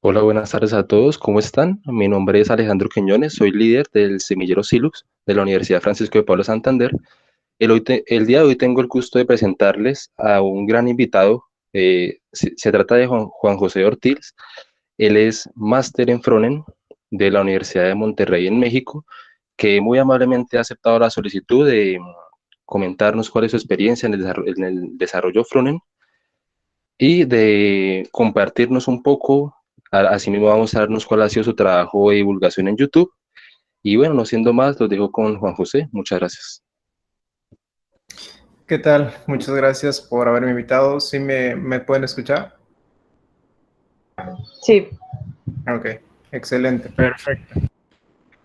Hola, buenas tardes a todos. ¿Cómo están? Mi nombre es Alejandro Quiñones, soy líder del semillero Silux de la Universidad Francisco de Pablo Santander. El día de hoy tengo el gusto de presentarles a un gran invitado. Se trata de Juan José Ortiz. Él es máster en Frontend de la Universidad de Monterrey en México, que muy amablemente ha aceptado la solicitud de comentarnos cuál es su experiencia en el desarrollo Frontend y de compartirnos un poco. Asimismo, vamos a darnos cuál ha sido su trabajo de divulgación en YouTube. Y bueno, no siendo más, los dejo con Juan José. Muchas gracias. ¿Qué tal? Muchas gracias por haberme invitado. ¿Sí me pueden escuchar? Sí, Ok, excelente. Perfecto.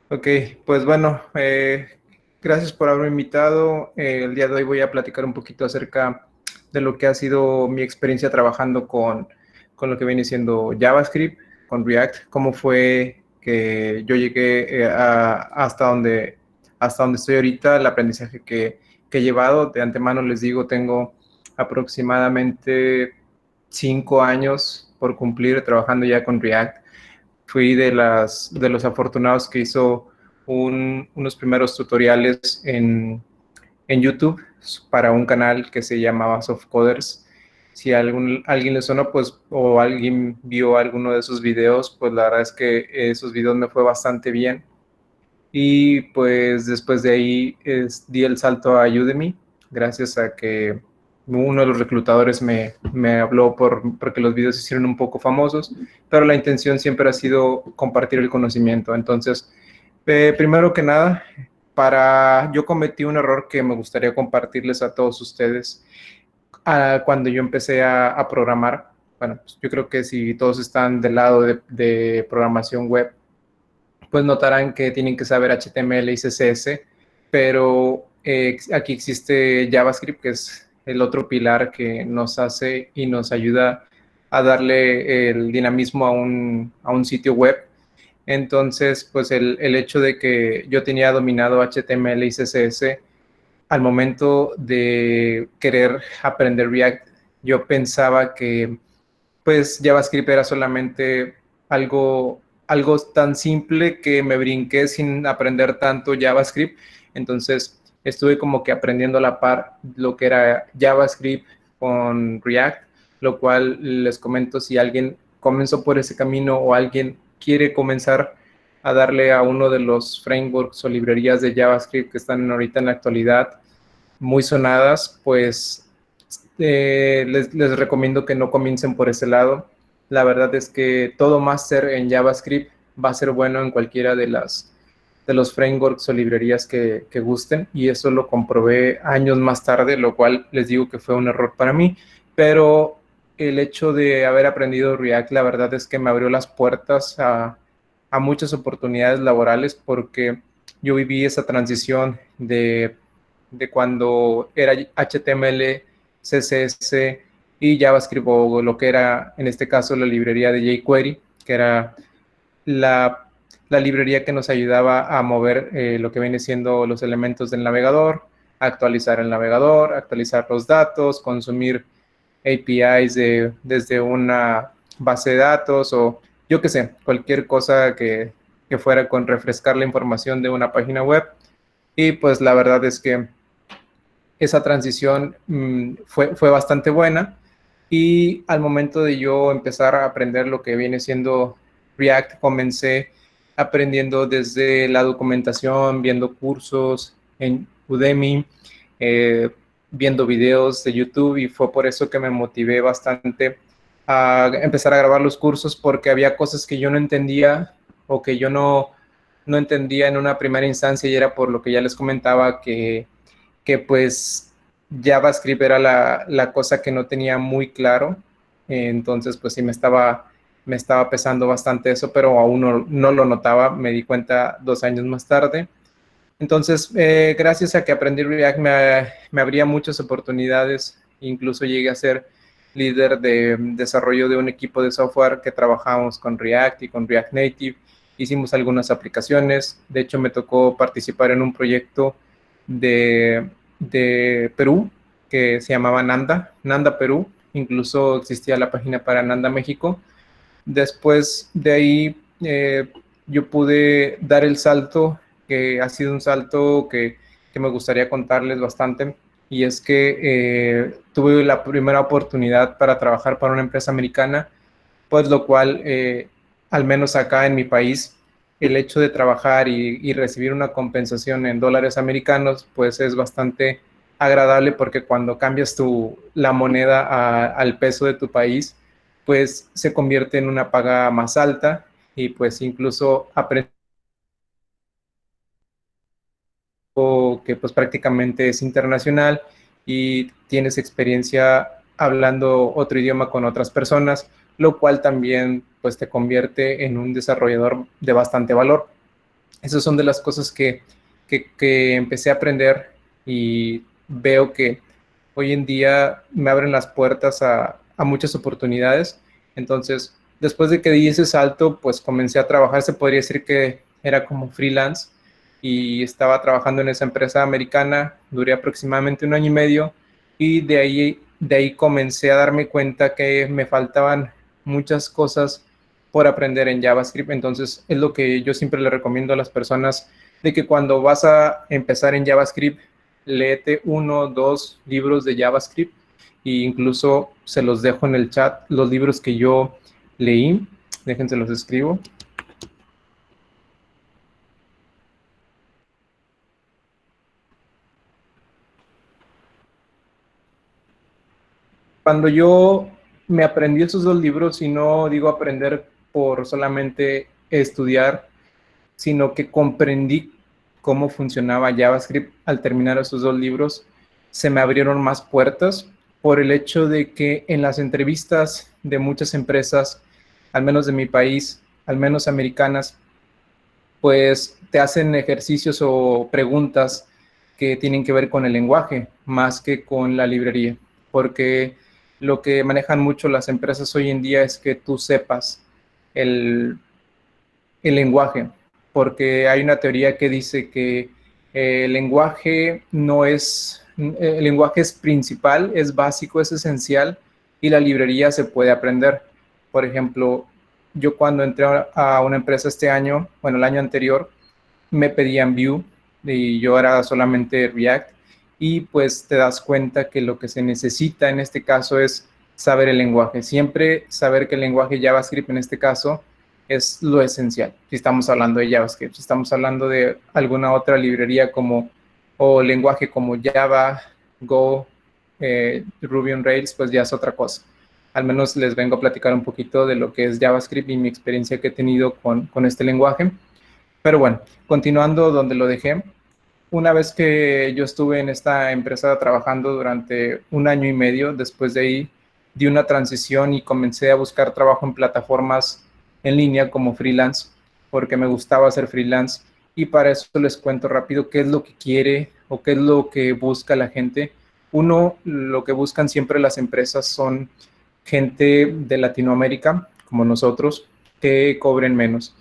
Ok, pues bueno, gracias por haberme invitado. El día de hoy voy a platicar un poquito acerca de lo que ha sido mi experiencia trabajando con lo que viene siendo JavaScript, con React, cómo fue que yo llegué hasta donde estoy ahorita, el aprendizaje que he llevado. De antemano les digo, tengo aproximadamente 5 años por cumplir trabajando ya con React. Fui de los afortunados que hizo unos primeros tutoriales en YouTube para un canal que se llamaba Softcoders. Si alguien le sonó, pues, o alguien vio alguno de esos videos, pues la verdad es que esos videos me fue bastante bien. Y pues después de ahí di el salto a Udemy, gracias a que uno de los reclutadores me habló porque los videos se hicieron un poco famosos, pero la intención siempre ha sido compartir el conocimiento. Entonces, primero que nada, yo cometí un error que me gustaría compartirles a todos ustedes cuando yo empecé a programar. Bueno, pues yo creo que si todos están del lado de programación web, pues notarán que tienen que saber HTML y CSS, pero aquí existe JavaScript, que es el otro pilar que nos hace y nos ayuda a darle el dinamismo a un sitio web. Entonces, pues el hecho de que yo tenía dominado HTML y CSS, al momento de querer aprender React, yo pensaba que pues JavaScript era solamente algo tan simple que me brinqué sin aprender tanto JavaScript. Entonces estuve como que aprendiendo a la par lo que era JavaScript con React, lo cual les comento, si alguien comenzó por ese camino o alguien quiere comenzar a darle a uno de los frameworks o librerías de JavaScript que están ahorita en la actualidad muy sonadas, pues les recomiendo que no comiencen por ese lado. La verdad es que todo máster en JavaScript va a ser bueno en cualquiera de los frameworks o librerías que gusten, y eso lo comprobé años más tarde, lo cual les digo que fue un error para mí, pero el hecho de haber aprendido React, la verdad es que me abrió las puertas a muchas oportunidades laborales, porque yo viví esa transición de cuando era HTML, CSS y JavaScript, o lo que era en este caso la librería de jQuery, que era la, la librería que nos ayudaba a mover lo que viene siendo los elementos del navegador, actualizar el navegador, actualizar los datos, consumir APIs desde una base de datos, o yo qué sé, cualquier cosa que fuera con refrescar la información de una página web. Y pues la verdad es que esa transición fue bastante buena, y al momento de yo empezar a aprender lo que viene siendo React, comencé aprendiendo desde la documentación, viendo cursos en Udemy, eh, viendo videos de YouTube, y fue por eso que me motivé bastante a empezar a grabar los cursos, porque había cosas que yo no entendía o que yo no entendía en una primera instancia, y era por lo que ya les comentaba que pues JavaScript era la cosa que no tenía muy claro. Entonces pues sí me estaba pesando bastante eso, pero aún no lo notaba, me di cuenta 2 años más tarde. Entonces, gracias a que aprendí React, me abría muchas oportunidades. Incluso llegué a ser líder de desarrollo de un equipo de software que trabajábamos con React y con React Native. Hicimos algunas aplicaciones. De hecho, me tocó participar en un proyecto de Perú que se llamaba Nanda Perú. Incluso existía la página para Nanda México. Después de ahí, yo pude dar el salto, que ha sido un salto que me gustaría contarles bastante, y es que tuve la primera oportunidad para trabajar para una empresa americana, pues lo cual, al menos acá en mi país, el hecho de trabajar y recibir una compensación en dólares americanos, pues es bastante agradable porque cuando cambias la moneda al peso de tu país, pues se convierte en una paga más alta y pues incluso aprendes que pues prácticamente es internacional y tienes experiencia hablando otro idioma con otras personas, lo cual también pues te convierte en un desarrollador de bastante valor. Esas son de las cosas que empecé a aprender y veo que hoy en día me abren las puertas a muchas oportunidades. Entonces, después de que di ese salto, pues comencé a trabajar, se podría decir que era como freelance y estaba trabajando en esa empresa americana, duré aproximadamente un año y medio y de ahí comencé a darme cuenta que me faltaban muchas cosas por aprender en JavaScript. Entonces, es lo que yo siempre le recomiendo a las personas, de que cuando vas a empezar en JavaScript, léete 1 o 2 libros de JavaScript e incluso se los dejo en el chat, los libros que yo leí, déjense los escribo. Cuando yo me aprendí esos 2 libros, y no digo aprender por solamente estudiar, sino que comprendí cómo funcionaba JavaScript al terminar esos 2 libros, se me abrieron más puertas por el hecho de que en las entrevistas de muchas empresas, al menos de mi país, al menos americanas, pues te hacen ejercicios o preguntas que tienen que ver con el lenguaje más que con la librería, porque lo que manejan mucho las empresas hoy en día es que tú sepas el, el lenguaje, porque hay una teoría que dice que el lenguaje no es, el lenguaje es principal, es básico, es esencial, y la librería se puede aprender. Por ejemplo, yo cuando entré a una empresa este año, bueno, el año anterior, me pedían Vue y yo era solamente React, y pues te das cuenta que lo que se necesita en este caso es saber el lenguaje. Siempre saber que el lenguaje JavaScript en este caso es lo esencial. Si estamos hablando de JavaScript, si estamos hablando de alguna otra librería como o lenguaje como Java, Go, Ruby on Rails, pues ya es otra cosa. Al menos les vengo a platicar un poquito de lo que es JavaScript y mi experiencia que he tenido con este lenguaje. Pero bueno, continuando donde lo dejé, una vez que yo estuve en esta empresa trabajando durante un año y medio, después de ahí di una transición y comencé a buscar trabajo en plataformas en línea como freelance, porque me gustaba hacer freelance. Y para eso les cuento rápido qué es lo que quiere o qué es lo que busca la gente. Uno, lo que buscan siempre las empresas son gente de Latinoamérica, como nosotros, que cobren menos,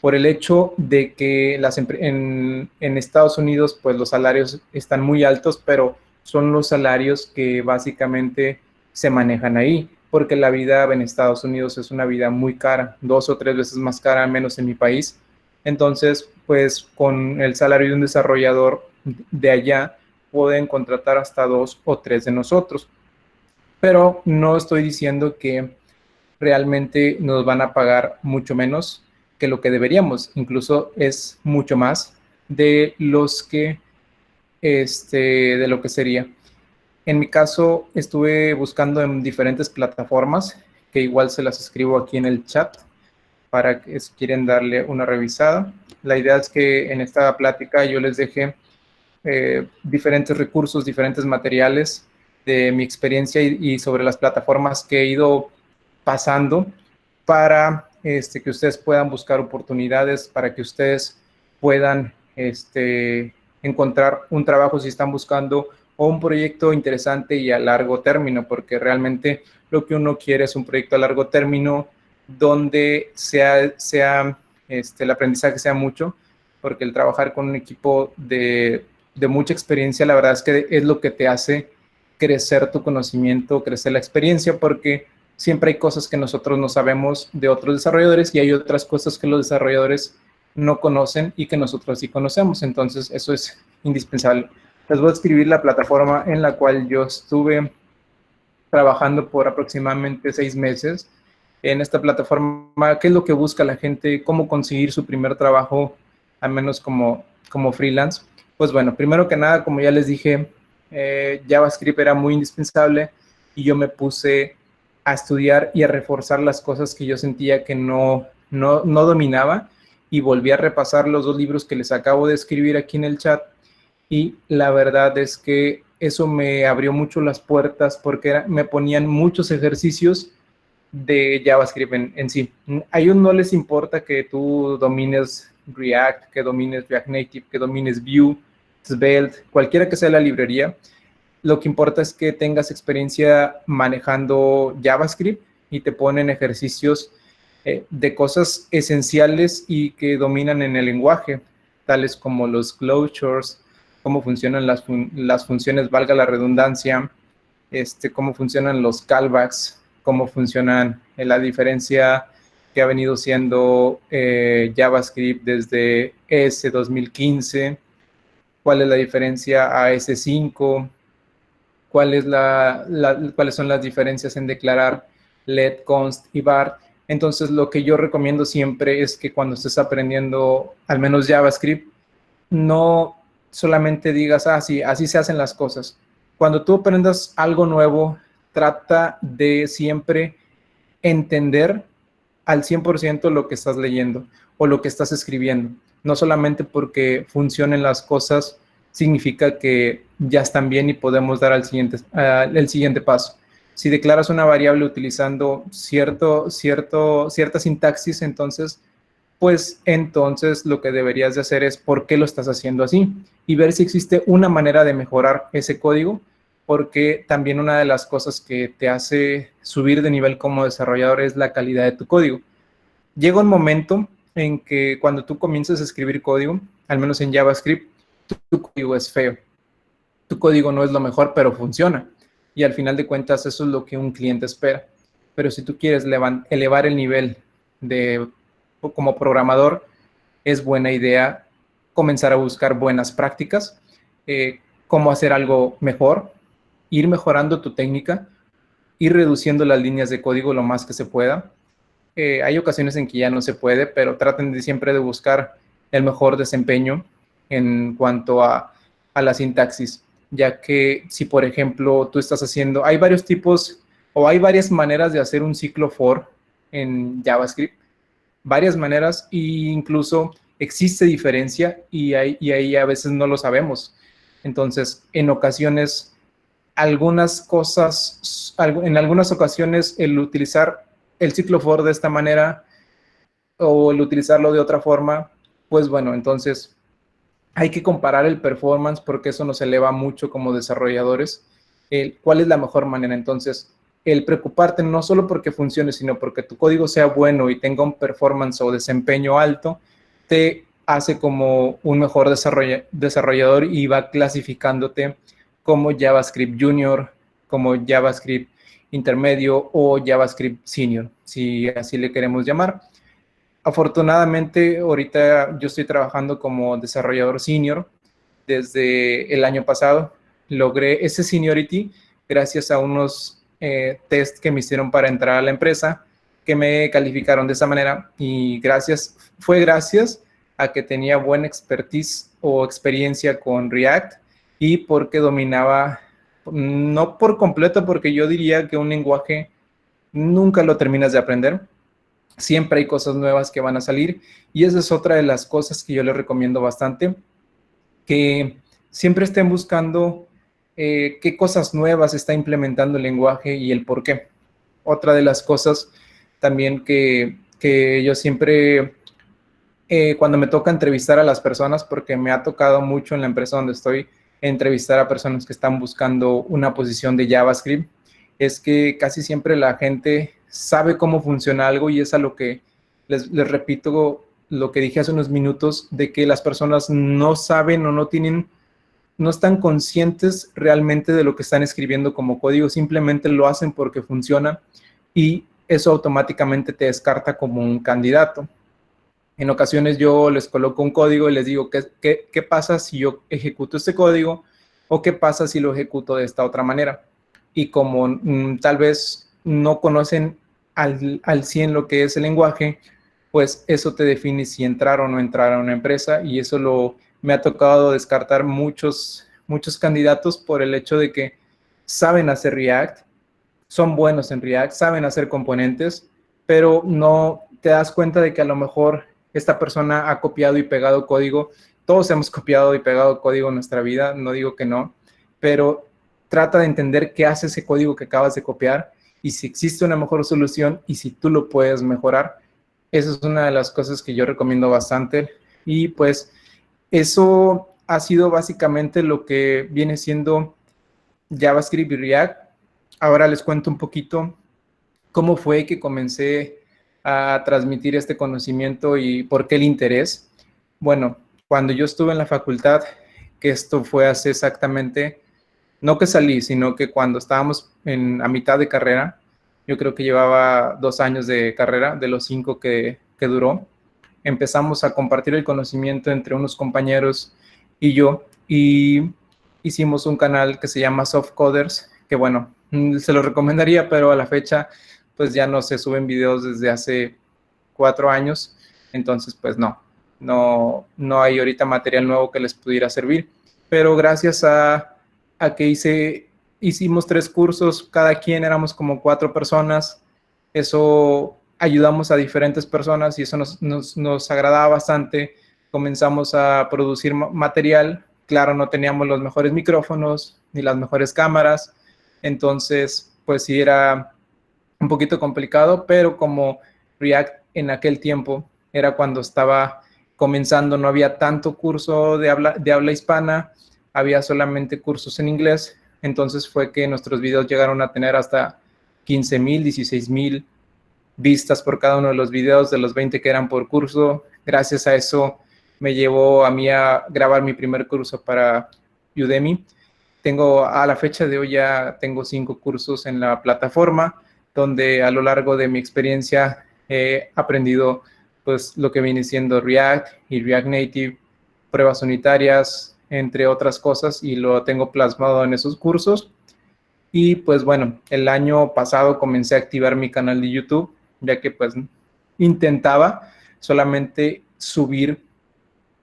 por el hecho de que en Estados Unidos pues los salarios están muy altos, pero son los salarios que básicamente se manejan ahí, porque la vida en Estados Unidos es una vida muy cara, 2 o 3 veces más cara, al menos en mi país. Entonces, pues con el salario de un desarrollador de allá pueden contratar hasta 2 o 3 de nosotros, pero no estoy diciendo que realmente nos van a pagar mucho menos que lo que deberíamos, incluso es mucho más de de lo que sería. En mi caso, estuve buscando en diferentes plataformas, que igual se las escribo aquí en el chat para que si quieren darle una revisada. La idea es que en esta plática yo les deje diferentes recursos, diferentes materiales de mi experiencia y sobre las plataformas que he ido pasando para que ustedes puedan buscar oportunidades, para que ustedes puedan encontrar un trabajo si están buscando o un proyecto interesante y a largo término, porque realmente lo que uno quiere es un proyecto a largo término donde el aprendizaje sea mucho, porque el trabajar con un equipo de mucha experiencia, la verdad es que es lo que te hace crecer tu conocimiento, crecer la experiencia, porque siempre hay cosas que nosotros no sabemos de otros desarrolladores y hay otras cosas que los desarrolladores no conocen y que nosotros sí conocemos. Entonces, eso es indispensable. Les voy a escribir la plataforma en la cual yo estuve trabajando por aproximadamente 6 meses. En esta plataforma, ¿qué es lo que busca la gente? ¿Cómo conseguir su primer trabajo, al menos como freelance? Pues bueno, primero que nada, como ya les dije, JavaScript era muy indispensable y yo me puse a estudiar y a reforzar las cosas que yo sentía que no dominaba, y volví a repasar los 2 libros que les acabo de escribir aquí en el chat, y la verdad es que eso me abrió mucho las puertas porque me ponían muchos ejercicios de JavaScript en sí. A ellos no les importa que tú domines React, que domines React Native, que domines Vue, Svelte, cualquiera que sea la librería. Lo que importa es que tengas experiencia manejando JavaScript y te ponen ejercicios de cosas esenciales y que dominan en el lenguaje, tales como los closures, cómo funcionan las funciones, valga la redundancia, cómo funcionan los callbacks, cómo funcionan la diferencia que ha venido siendo JavaScript desde ES 2015, cuál es la diferencia a ES5, cuáles son las diferencias en declarar let, const y var. Entonces, lo que yo recomiendo siempre es que cuando estés aprendiendo, al menos JavaScript, no solamente digas, sí, así se hacen las cosas. Cuando tú aprendas algo nuevo, trata de siempre entender al 100% lo que estás leyendo o lo que estás escribiendo. No solamente porque funcionen las cosas significa que ya están bien y podemos dar el siguiente paso. Si declaras una variable utilizando cierta sintaxis, entonces lo que deberías de hacer es por qué lo estás haciendo así y ver si existe una manera de mejorar ese código, porque también una de las cosas que te hace subir de nivel como desarrollador es la calidad de tu código. Llega un momento en que cuando tú comienzas a escribir código, al menos en JavaScript, tu código es feo. Tu código no es lo mejor, pero funciona. Y al final de cuentas, eso es lo que un cliente espera. Pero si tú quieres elevar el nivel como programador, es buena idea comenzar a buscar buenas prácticas, cómo hacer algo mejor, ir mejorando tu técnica, ir reduciendo las líneas de código lo más que se pueda. Hay ocasiones en que ya no se puede, pero traten siempre de buscar el mejor desempeño en cuanto a la sintaxis, ya que si, por ejemplo, tú estás haciendo, hay varios tipos o hay varias maneras de hacer un ciclo for en JavaScript, varias maneras, e incluso existe diferencia y ahí a veces no lo sabemos. Entonces, en ocasiones, en algunas ocasiones, el utilizar el ciclo for de esta manera o el utilizarlo de otra forma, pues bueno, entonces hay que comparar el performance porque eso nos eleva mucho como desarrolladores. ¿Cuál es la mejor manera? Entonces, el preocuparte no solo porque funcione, sino porque tu código sea bueno y tenga un performance o desempeño alto, te hace como un mejor desarrollador y va clasificándote como JavaScript Junior, como JavaScript Intermedio o JavaScript Senior, si así le queremos llamar. Afortunadamente, ahorita yo estoy trabajando como desarrollador senior desde el año pasado. Logré ese seniority gracias a unos test que me hicieron para entrar a la empresa, que me calificaron de esa manera, y fue gracias a que tenía buena expertise o experiencia con React y porque dominaba, no por completo, porque yo diría que un lenguaje nunca lo terminas de aprender. Siempre hay cosas nuevas que van a salir y esa es otra de las cosas que yo les recomiendo bastante, que siempre estén buscando qué cosas nuevas está implementando el lenguaje y el por qué. Otra de las cosas también que yo siempre, cuando me toca entrevistar a las personas, porque me ha tocado mucho en la empresa donde estoy, entrevistar a personas que están buscando una posición de JavaScript, es que casi siempre la gente sabe cómo funciona algo y es a lo que les repito lo que dije hace unos minutos, de que las personas no saben o no están conscientes realmente de lo que están escribiendo como código, simplemente lo hacen porque funciona, y eso automáticamente te descarta como un candidato. En ocasiones yo les coloco un código y les digo, ¿qué pasa si yo ejecuto este código? ¿O qué pasa si lo ejecuto de esta otra manera? Y como tal vez no conocen al 100 lo que es el lenguaje, pues eso te define si entrar o no entrar a una empresa, y eso me ha tocado descartar muchos candidatos por el hecho de que saben hacer React, son buenos en React, saben hacer componentes, pero no te das cuenta de que a lo mejor esta persona ha copiado y pegado código. Todos hemos copiado y pegado código en nuestra vida, no digo que no, pero trata de entender qué hace ese código que acabas de copiar y si existe una mejor solución y si tú lo puedes mejorar. Esa es una de las cosas que yo recomiendo bastante, y pues eso ha sido básicamente lo que viene siendo JavaScript y React. Ahora les cuento un poquito cómo fue que comencé a transmitir este conocimiento y por qué el interés. Bueno, cuando yo estuve en la facultad, que esto fue hace exactamente, no que salí, sino que cuando estábamos a mitad de carrera, yo creo que llevaba 2 años de carrera, de los 5 que duró, empezamos a compartir el conocimiento entre unos compañeros y yo, y hicimos un canal que se llama Soft Coders, que bueno, se lo recomendaría, pero a la fecha pues ya no se suben videos desde hace 4 años, entonces pues no hay ahorita material nuevo que les pudiera servir, pero gracias a que hicimos 3 cursos, cada quien éramos como 4 personas, eso ayudamos a diferentes personas y eso nos agradaba bastante. Comenzamos a producir material, claro, no teníamos los mejores micrófonos ni las mejores cámaras, entonces pues sí era un poquito complicado, pero como React en aquel tiempo era cuando estaba comenzando, no había tanto curso de habla hispana, había solamente cursos en inglés, entonces fue que nuestros videos llegaron a tener hasta 15,000, 16,000 vistas por cada uno de los videos de los 20 que eran por curso. Gracias a eso me llevó a mí a grabar mi primer curso para Udemy. A la fecha de hoy ya tengo 5 cursos en la plataforma, donde a lo largo de mi experiencia he aprendido pues lo que viene siendo React y React Native, pruebas unitarias, entre otras cosas, y lo tengo plasmado en esos cursos. Y pues bueno, el año pasado comencé a activar mi canal de YouTube, ya que pues intentaba solamente subir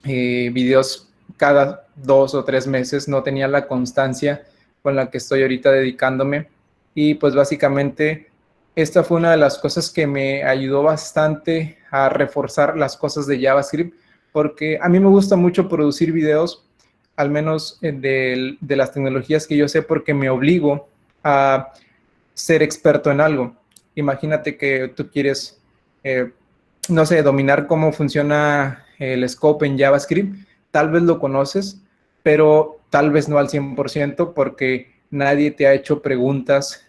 videos cada 2 o 3 meses, no tenía la constancia con la que estoy ahorita dedicándome, y pues básicamente esta fue una de las cosas que me ayudó bastante a reforzar las cosas de JavaScript, porque a mí me gusta mucho producir videos, al menos de las tecnologías que yo sé, porque me obligo a ser experto en algo. Imagínate que tú quieres, no sé, dominar cómo funciona el scope en JavaScript. Tal vez lo conoces, pero tal vez no al 100%, porque nadie te ha hecho preguntas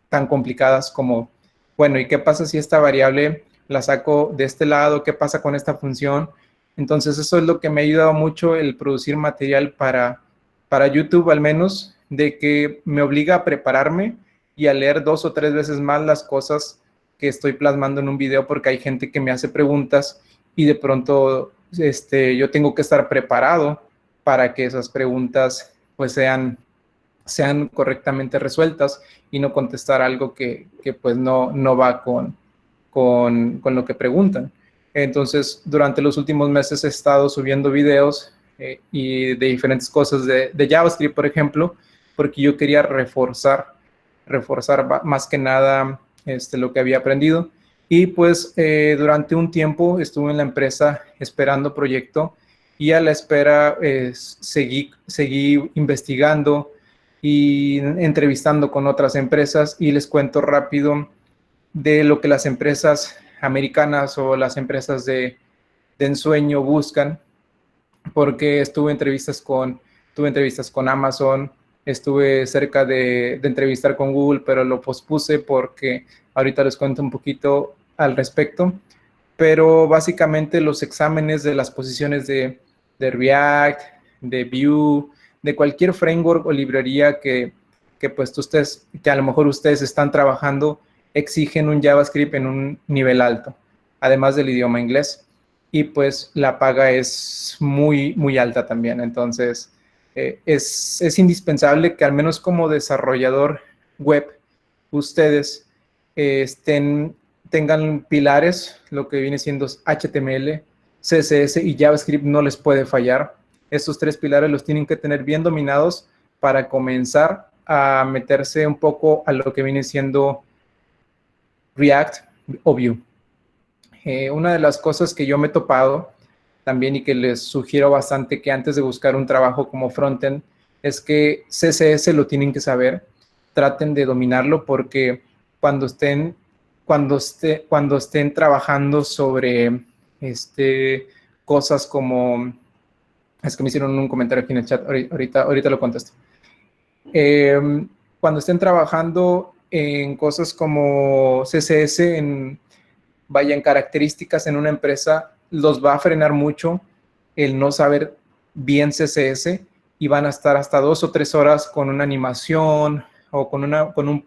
tan complicadas como, bueno, ¿y qué pasa si esta variable la saco de este lado? ¿Qué pasa con esta función? Entonces eso es lo que me ha ayudado mucho el producir material para YouTube, al menos, de que me obliga a prepararme y a leer 2 o 3 veces más las cosas que estoy plasmando en un video, porque hay gente que me hace preguntas y de pronto yo tengo que estar preparado para que esas preguntas pues sean correctamente resueltas y no contestar algo que pues no va con lo que preguntan. Entonces, durante los últimos meses he estado subiendo videos y de diferentes cosas de JavaScript, por ejemplo, porque yo quería reforzar más que nada lo que había aprendido. Y pues durante un tiempo estuve en la empresa esperando proyecto, y a la espera seguí investigando y entrevistando con otras empresas, y les cuento rápido de lo que las empresas americanas o las empresas de ensueño buscan, porque tuve entrevistas con Amazon, estuve cerca de entrevistar con Google, pero lo pospuse porque ahorita les cuento un poquito al respecto. Pero básicamente los exámenes de las posiciones de React, de Vue, de cualquier framework o librería que pues que a lo mejor ustedes están trabajando, exigen un JavaScript en un nivel alto, además del idioma inglés. Y pues la paga es muy, muy alta también. Entonces, es indispensable que al menos como desarrollador web, ustedes tengan pilares, lo que viene siendo HTML, CSS y JavaScript no les puede fallar. Estos tres pilares los tienen que tener bien dominados para comenzar a meterse un poco a lo que viene siendo React o Vue. Una de las cosas que yo me he topado también y que les sugiero bastante que antes de buscar un trabajo como frontend es que CSS lo tienen que saber, traten de dominarlo porque cuando estén trabajando sobre cosas como, es que me hicieron un comentario aquí en el chat, ahorita lo contesto. Cuando estén trabajando en cosas como CSS, en características en una empresa, los va a frenar mucho el no saber bien CSS y van a estar hasta 2 o 3 horas con una animación o con un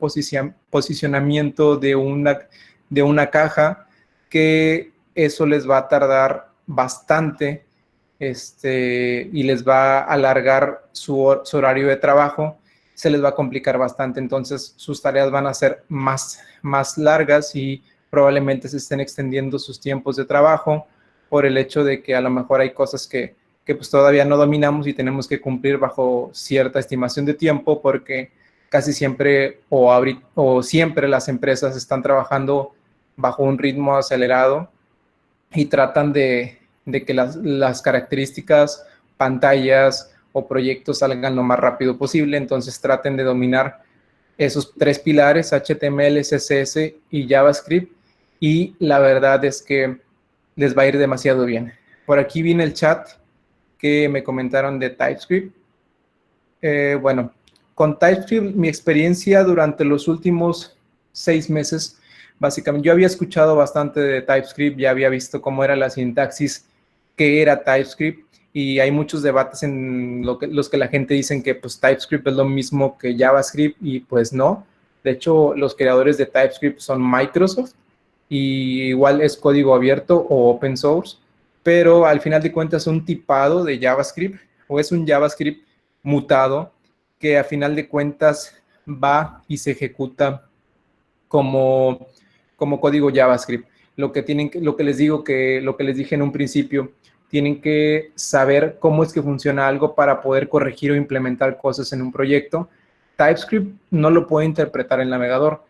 posicionamiento de una caja, que eso les va a tardar bastante y les va a alargar su horario de trabajo, se les va a complicar bastante, entonces sus tareas van a ser más largas y probablemente se estén extendiendo sus tiempos de trabajo por el hecho de que a lo mejor hay cosas que pues todavía no dominamos y tenemos que cumplir bajo cierta estimación de tiempo, porque casi siempre o siempre las empresas están trabajando bajo un ritmo acelerado y tratan de que las características, pantallas o proyectos salgan lo más rápido posible. Entonces traten de dominar esos tres pilares, HTML, CSS y JavaScript, y la verdad es que les va a ir demasiado bien. Por aquí viene el chat que me comentaron de TypeScript. Bueno, con TypeScript mi experiencia durante los últimos 6 meses, básicamente, yo había escuchado bastante de TypeScript, ya había visto cómo era la sintaxis, qué era TypeScript, y hay muchos debates en los que la gente dicen que pues TypeScript es lo mismo que JavaScript, y pues no. De hecho, los creadores de TypeScript son Microsoft, y igual es código abierto o open source, pero al final de cuentas es un tipado de JavaScript o es un JavaScript mutado que a final de cuentas va y se ejecuta como código JavaScript. Lo que les dije en un principio, tienen que saber cómo es que funciona algo para poder corregir o implementar cosas en un proyecto. TypeScript no lo puede interpretar el navegador.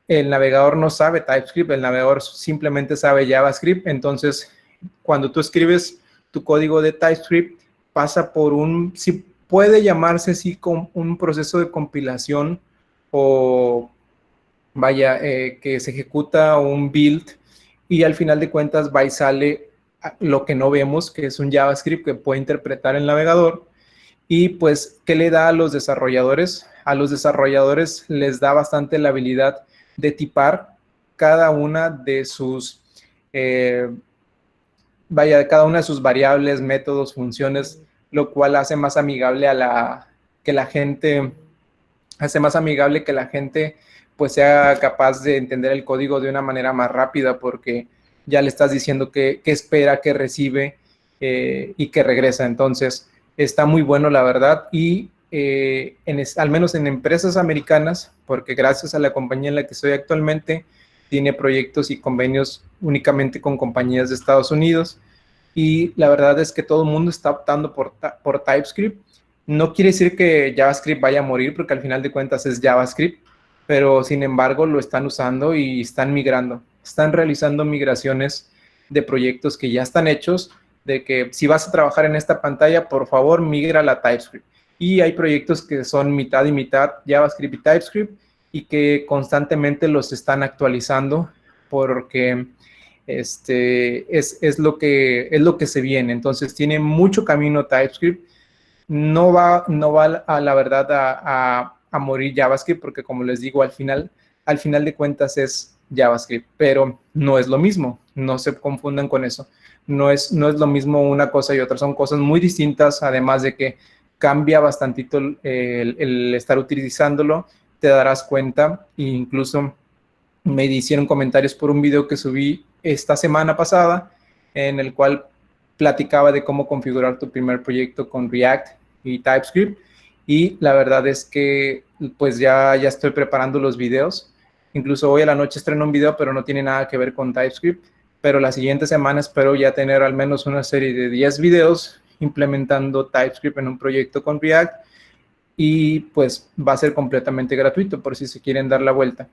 El navegador no sabe TypeScript, el navegador simplemente sabe JavaScript. Entonces, cuando tú escribes tu código de TypeScript, pasa por si puede llamarse así, como un proceso de compilación, o que se ejecuta un build, y al final de cuentas va y sale lo que no vemos, que es un JavaScript que puede interpretar el navegador. Y pues, ¿qué le da a los desarrolladores? A los desarrolladores les da bastante la habilidad de tipar cada una de sus cada una de sus variables, métodos, funciones, lo cual hace más amigable que la gente pues sea capaz de entender el código de una manera más rápida, porque ya le estás diciendo qué espera, qué recibe y qué regresa. Entonces, está muy bueno, la verdad, y al menos en empresas americanas, porque gracias a la compañía en la que estoy actualmente, tiene proyectos y convenios únicamente con compañías de Estados Unidos, y la verdad es que todo el mundo está optando por TypeScript. No quiere decir que JavaScript vaya a morir, porque al final de cuentas es JavaScript, pero sin embargo lo están usando y están migrando. Están realizando migraciones de proyectos que ya están hechos, de que si vas a trabajar en esta pantalla, por favor, migra a TypeScript. Y hay proyectos que son mitad y mitad JavaScript y TypeScript, y que constantemente los están actualizando, porque es lo que se viene. Entonces tiene mucho camino TypeScript. No va a la verdad a morir JavaScript, porque como les digo, al final de cuentas es JavaScript, pero no es lo mismo. No se confundan con eso. No es lo mismo una cosa y otra. Son cosas muy distintas, además de que cambia bastantito el estar utilizándolo. Te darás cuenta, e incluso me hicieron comentarios por un video que subí esta semana pasada, en el cual platicaba de cómo configurar tu primer proyecto con React y TypeScript. Y la verdad es que pues ya estoy preparando los videos. Incluso hoy a la noche estreno un video, pero no tiene nada que ver con TypeScript. Pero la siguiente semana espero ya tener al menos una serie de 10 videos implementando TypeScript en un proyecto con React. Y pues va a ser completamente gratuito por si se quieren dar la vuelta.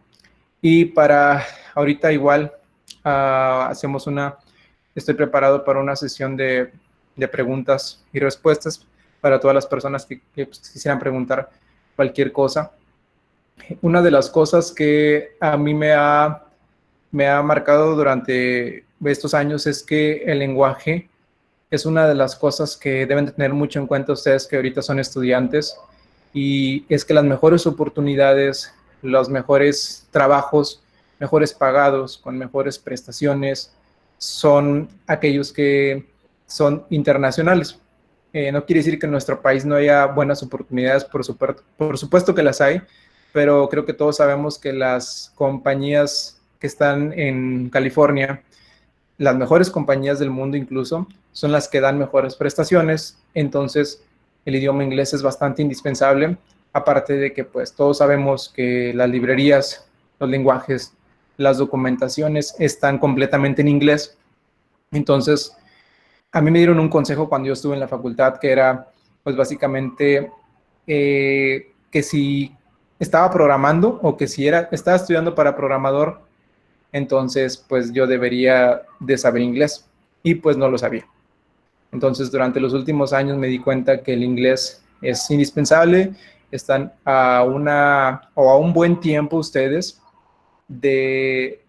Y para ahorita igual estoy preparado para una sesión de preguntas y respuestas para todas las personas que pues, quisieran preguntar cualquier cosa. Una de las cosas que a mí me ha marcado durante estos años es que el lenguaje es una de las cosas que deben tener mucho en cuenta ustedes que ahorita son estudiantes, y es que las mejores oportunidades, los mejores trabajos, mejores pagados, con mejores prestaciones, son aquellos que son internacionales. No quiere decir que en nuestro país no haya buenas oportunidades, por supuesto que las hay, pero creo que todos sabemos que las compañías que están en California, las mejores compañías del mundo incluso, son las que dan mejores prestaciones. Entonces el idioma inglés es bastante indispensable, aparte de que pues todos sabemos que las librerías, los lenguajes, las documentaciones están completamente en inglés. Entonces a mí me dieron un consejo cuando yo estuve en la facultad, que era pues básicamente que si estaba programando o que si estaba estudiando para programador, entonces pues yo debería de saber inglés, y pues no lo sabía. Entonces durante los últimos años me di cuenta que el inglés es indispensable. Están a un buen tiempo ustedes de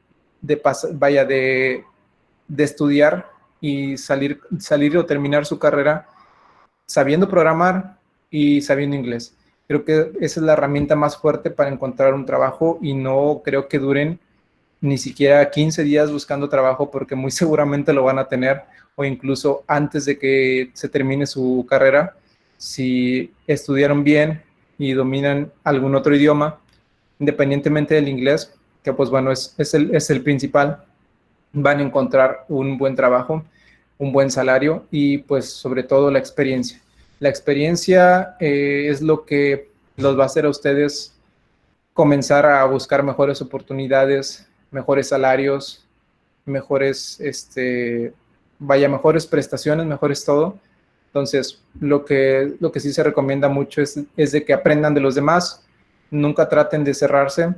estudiar y salir o terminar su carrera sabiendo programar y sabiendo inglés. Creo que esa es la herramienta más fuerte para encontrar un trabajo, y no creo que duren ni siquiera 15 días buscando trabajo, porque muy seguramente lo van a tener, o incluso antes de que se termine su carrera, si estudiaron bien y dominan algún otro idioma, independientemente del inglés, que pues bueno, es el principal, van a encontrar un buen trabajo, un buen salario y pues sobre todo la experiencia. La experiencia es lo que los va a hacer a ustedes comenzar a buscar mejores oportunidades, mejores salarios, mejores prestaciones, mejores todo. Entonces, lo que sí se recomienda mucho es de que aprendan de los demás, nunca traten de cerrarse.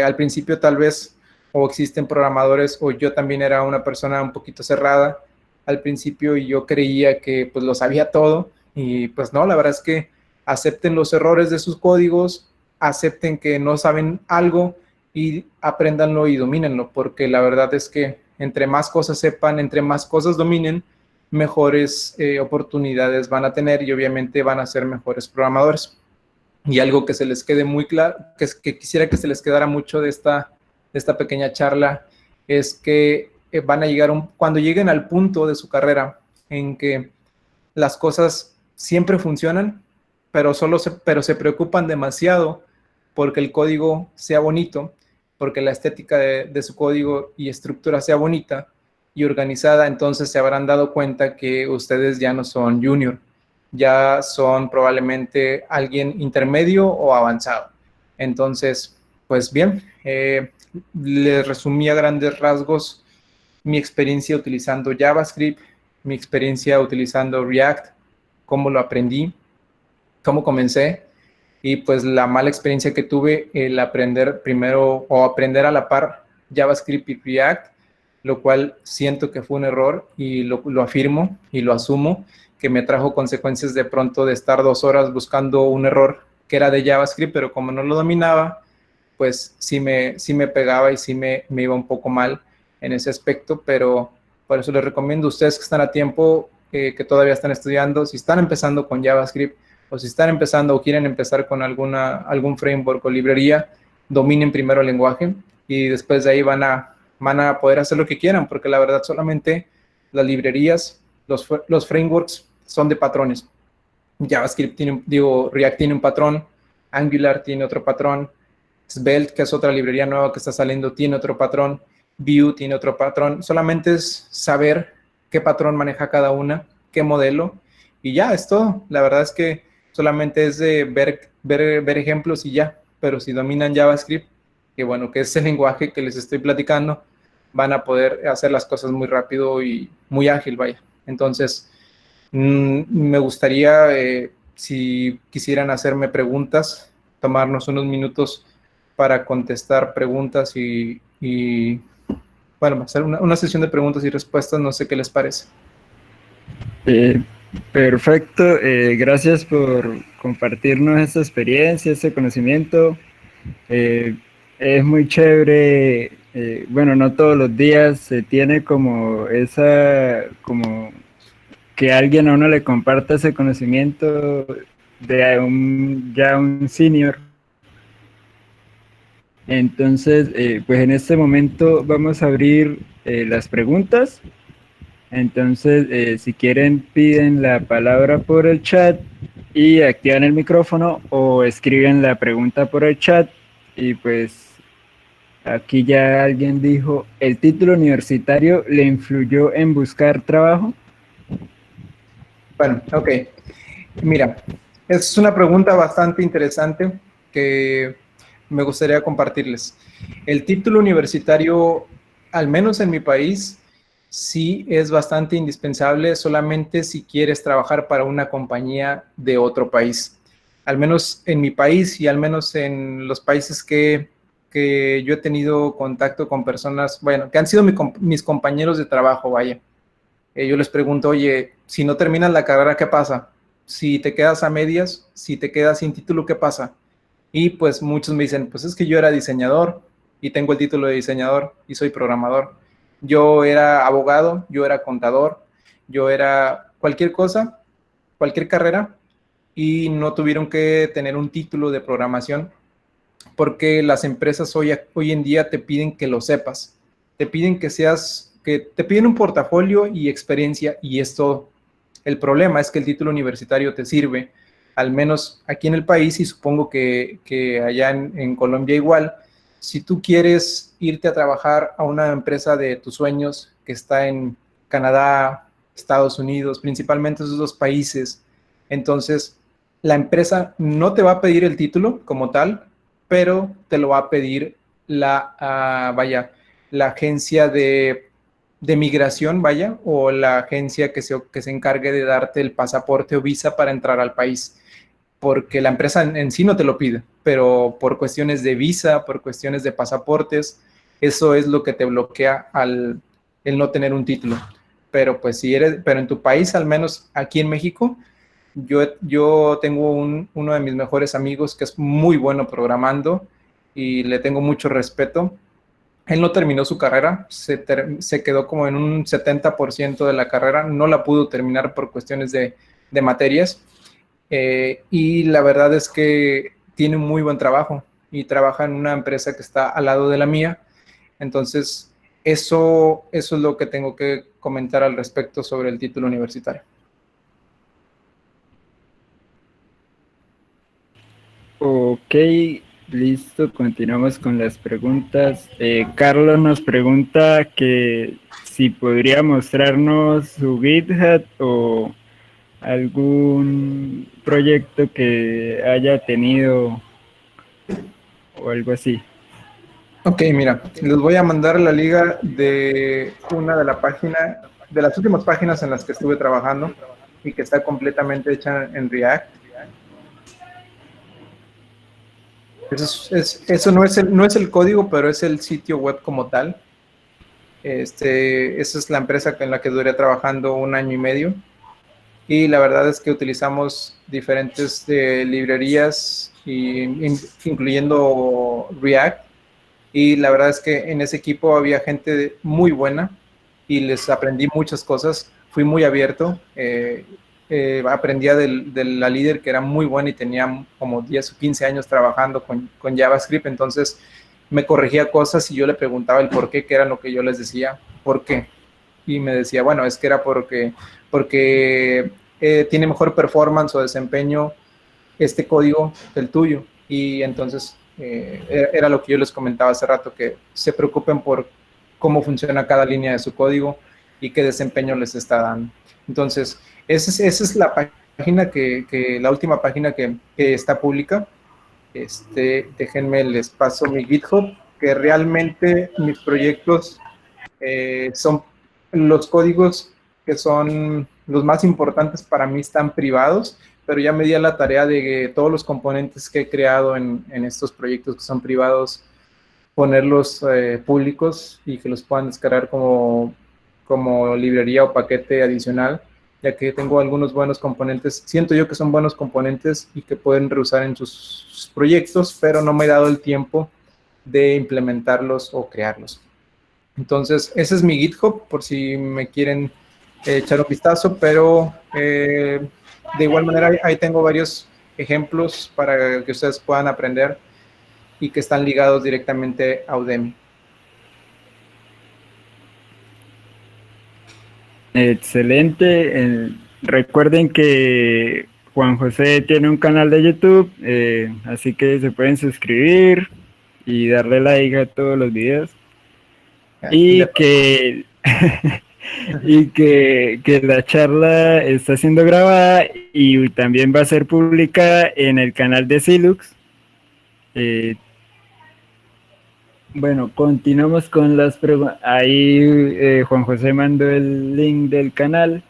Al principio tal vez o existen programadores, o yo también era una persona un poquito cerrada al principio, y yo creía que pues lo sabía todo, y pues no, la verdad es que acepten los errores de sus códigos, acepten que no saben algo y apréndanlo y domínenlo, porque la verdad es que entre más cosas sepan, entre más cosas dominen, mejores oportunidades van a tener, y obviamente van a ser mejores programadores. Y algo que se les quede muy claro, que quisiera que se les quedara mucho de esta pequeña charla, es que van a llegar cuando lleguen al punto de su carrera en que las cosas siempre funcionan, pero se preocupan demasiado porque el código sea bonito, porque la estética de su código y estructura sea bonita y organizada. Entonces se habrán dado cuenta que ustedes ya no son junior, ya son probablemente alguien intermedio o avanzado. Entonces, pues bien, les resumí a grandes rasgos mi experiencia utilizando JavaScript, mi experiencia utilizando React, cómo lo aprendí, cómo comencé, y pues la mala experiencia que tuve el aprender primero o aprender a la par JavaScript y React, lo cual siento que fue un error, y lo afirmo y lo asumo, que me trajo consecuencias de pronto de estar 2 horas buscando un error que era de JavaScript, pero como no lo dominaba, pues sí me pegaba y sí me iba un poco mal en ese aspecto. Pero por eso les recomiendo a ustedes que están a tiempo, que todavía están estudiando, si están empezando con JavaScript, o si están empezando o quieren empezar con algún framework o librería, dominen primero el lenguaje, y después de ahí van a poder hacer lo que quieran, porque la verdad solamente las librerías, los frameworks son de patrones. JavaScript React tiene un patrón, Angular tiene otro patrón, Svelte, que es otra librería nueva que está saliendo, tiene otro patrón. Vue tiene otro patrón. Solamente es saber qué patrón maneja cada una, qué modelo, y ya, es todo. La verdad es que solamente es de ver ejemplos y ya. Pero si dominan JavaScript, que bueno, que es el lenguaje que les estoy platicando, van a poder hacer las cosas muy rápido y muy ágil, vaya. Entonces, me gustaría, si quisieran hacerme preguntas, tomarnos unos minutos para contestar preguntas y bueno, hacer una sesión de preguntas y respuestas, no sé qué les parece. Perfecto, gracias por compartirnos esta experiencia, este conocimiento. Es muy chévere, bueno, no todos los días se tiene como como que alguien a uno le comparta ese conocimiento de ya un senior. Entonces, pues en este momento vamos a abrir las preguntas. Entonces, si quieren, piden la palabra por el chat y activan el micrófono o escriben la pregunta por el chat. Y pues aquí ya alguien dijo, ¿el título universitario le influyó en buscar trabajo? Bueno, ok. Mira, es una pregunta bastante interesante que me gustaría compartirles. El título universitario, al menos en mi país, sí es bastante indispensable solamente si quieres trabajar para una compañía de otro país. Al menos en mi país y al menos en los países que yo he tenido contacto con personas, bueno, que han sido mis compañeros de trabajo, vaya. Yo les pregunto, oye, si no terminas la carrera, ¿qué pasa? Si te quedas a medias, si te quedas sin título, ¿qué pasa? Y pues muchos me dicen, pues es que yo era diseñador y tengo el título de diseñador y soy programador. Yo era abogado, yo era contador, yo era cualquier cosa, cualquier carrera, y no tuvieron que tener un título de programación porque las empresas hoy en día te piden que lo sepas, te piden que te piden un portafolio y experiencia y es todo. El problema es que el título universitario te sirve, al menos aquí en el país y supongo que allá en Colombia igual, si tú quieres irte a trabajar a una empresa de tus sueños que está en Canadá, Estados Unidos, principalmente esos dos países, entonces la empresa no te va a pedir el título como tal, pero te lo va a pedir la agencia de migración, vaya, o la agencia que se encargue de darte el pasaporte o visa para entrar al país, porque la empresa en sí no te lo pide, pero por cuestiones de visa, por cuestiones de pasaportes, eso es lo que te bloquea el no tener un título. Pero pues pero en tu país, al menos aquí en México, yo tengo uno de mis mejores amigos que es muy bueno programando y le tengo mucho respeto. Él no terminó su carrera, se quedó como en un 70% de la carrera, no la pudo terminar por cuestiones de materias, y la verdad es que tiene un muy buen trabajo y trabaja en una empresa que está al lado de la mía. Entonces, eso es lo que tengo que comentar al respecto sobre el título universitario. Ok, listo, continuamos con las preguntas. Carlos nos pregunta que si podría mostrarnos su GitHub o algún proyecto que haya tenido o algo así. Ok, mira, les voy a mandar la liga de una de las últimas páginas en las que estuve trabajando y que está completamente hecha en React. Eso no es el código, pero es el sitio web como tal. Esa es la empresa en la que duré trabajando 1 año y medio. Y la verdad es que utilizamos diferentes librerías, incluyendo React. Y la verdad es que en ese equipo había gente muy buena y les aprendí muchas cosas. Fui muy abierto. Aprendía de la líder que era muy buena y tenía como 10 o 15 años trabajando con JavaScript. Entonces me corregía cosas y yo le preguntaba el por qué, que era lo que yo les decía. ¿Por qué? Y me decía, bueno, es que era porque tiene mejor performance o desempeño este código que el tuyo. Y entonces era lo que yo les comentaba hace rato, que se preocupen por cómo funciona cada línea de su código y qué desempeño les está dando. Entonces, esa es la página la última página que está pública. Déjenme, les paso mi GitHub, que realmente mis proyectos son los códigos que son los más importantes para mí, están privados, pero ya me di a la tarea de que todos los componentes que he creado en estos proyectos que son privados, ponerlos públicos y que los puedan descargar como librería o paquete adicional, ya que tengo algunos buenos componentes, siento yo que son buenos componentes y que pueden reusar en sus proyectos, pero no me he dado el tiempo de implementarlos o crearlos. Entonces, ese es mi GitHub, por si me quieren echar un vistazo, pero de igual manera ahí tengo varios ejemplos para que ustedes puedan aprender y que están ligados directamente a Udemy. Excelente. Recuerden que Juan José tiene un canal de YouTube, así que se pueden suscribir y darle like a todos los videos. Y que, y que la charla está siendo grabada y también va a ser publicada en el canal de Silux. Bueno, continuamos con las preguntas. Ahí Juan José mandó el link del canal.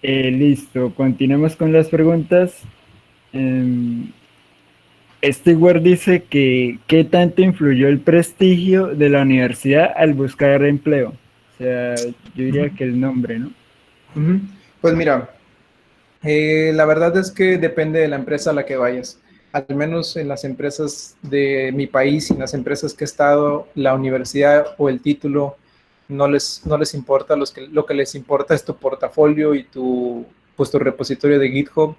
Listo, continuamos con las preguntas. Stewart dice que ¿qué tanto influyó el prestigio de la universidad al buscar empleo? O sea, yo diría que el nombre, ¿no? Pues mira, la verdad es que depende de la empresa a la que vayas. Al menos en las empresas de mi país y en las empresas que he estado, la universidad o el título no les importa. Lo que les importa es tu portafolio y tu repositorio de GitHub,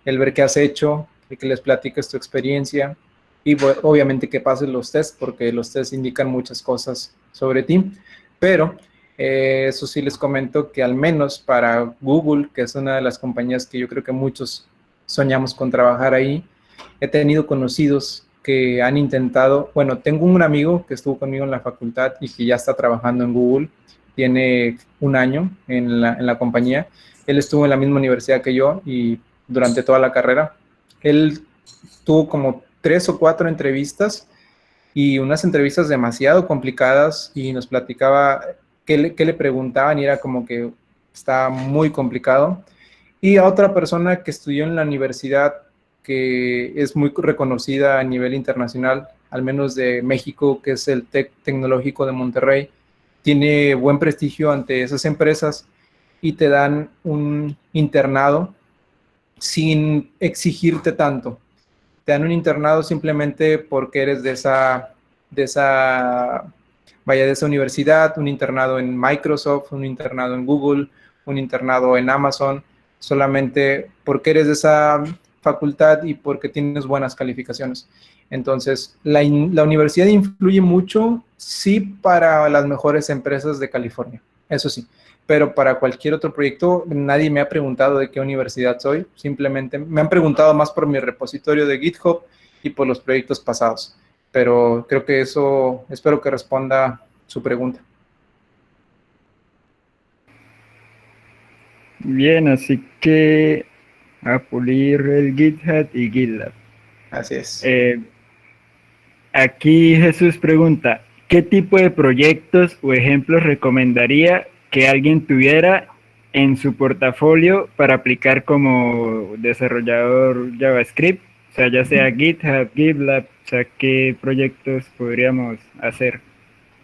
el ver qué has hecho, y que les platiques tu experiencia y obviamente que pases los tests, porque los tests indican muchas cosas sobre ti. Pero eso sí les comento que al menos para Google, que es una de las compañías que yo creo que muchos soñamos con trabajar ahí, he tenido conocidos que han intentado, bueno, tengo un amigo que estuvo conmigo en la facultad y que ya está trabajando en Google, tiene un año en la compañía. Él estuvo en la misma universidad que yo y durante toda la carrera. Él tuvo como 3 o 4 entrevistas y unas entrevistas demasiado complicadas y nos platicaba qué le preguntaban y era como que está muy complicado. Y a otra persona que estudió en la universidad que es muy reconocida a nivel internacional, al menos de México, que es el TEC Tecnológico de Monterrey, tiene buen prestigio ante esas empresas y te dan un internado sin exigirte tanto. Te dan un internado simplemente porque eres de esa universidad, un internado en Microsoft, un internado en Google, un internado en Amazon, solamente porque eres de esa facultad y porque tienes buenas calificaciones. Entonces, la universidad influye mucho, sí, para las mejores empresas de California, eso sí, pero para cualquier otro proyecto, nadie me ha preguntado de qué universidad soy, simplemente me han preguntado más por mi repositorio de GitHub y por los proyectos pasados, pero creo que eso, espero que responda su pregunta. Bien, así que a pulir el GitHub y GitLab. Así es. Aquí Jesús pregunta, ¿qué tipo de proyectos o ejemplos recomendaría que alguien tuviera en su portafolio para aplicar como desarrollador JavaScript? O sea, ya sea GitHub, GitLab, o sea, ¿qué proyectos podríamos hacer?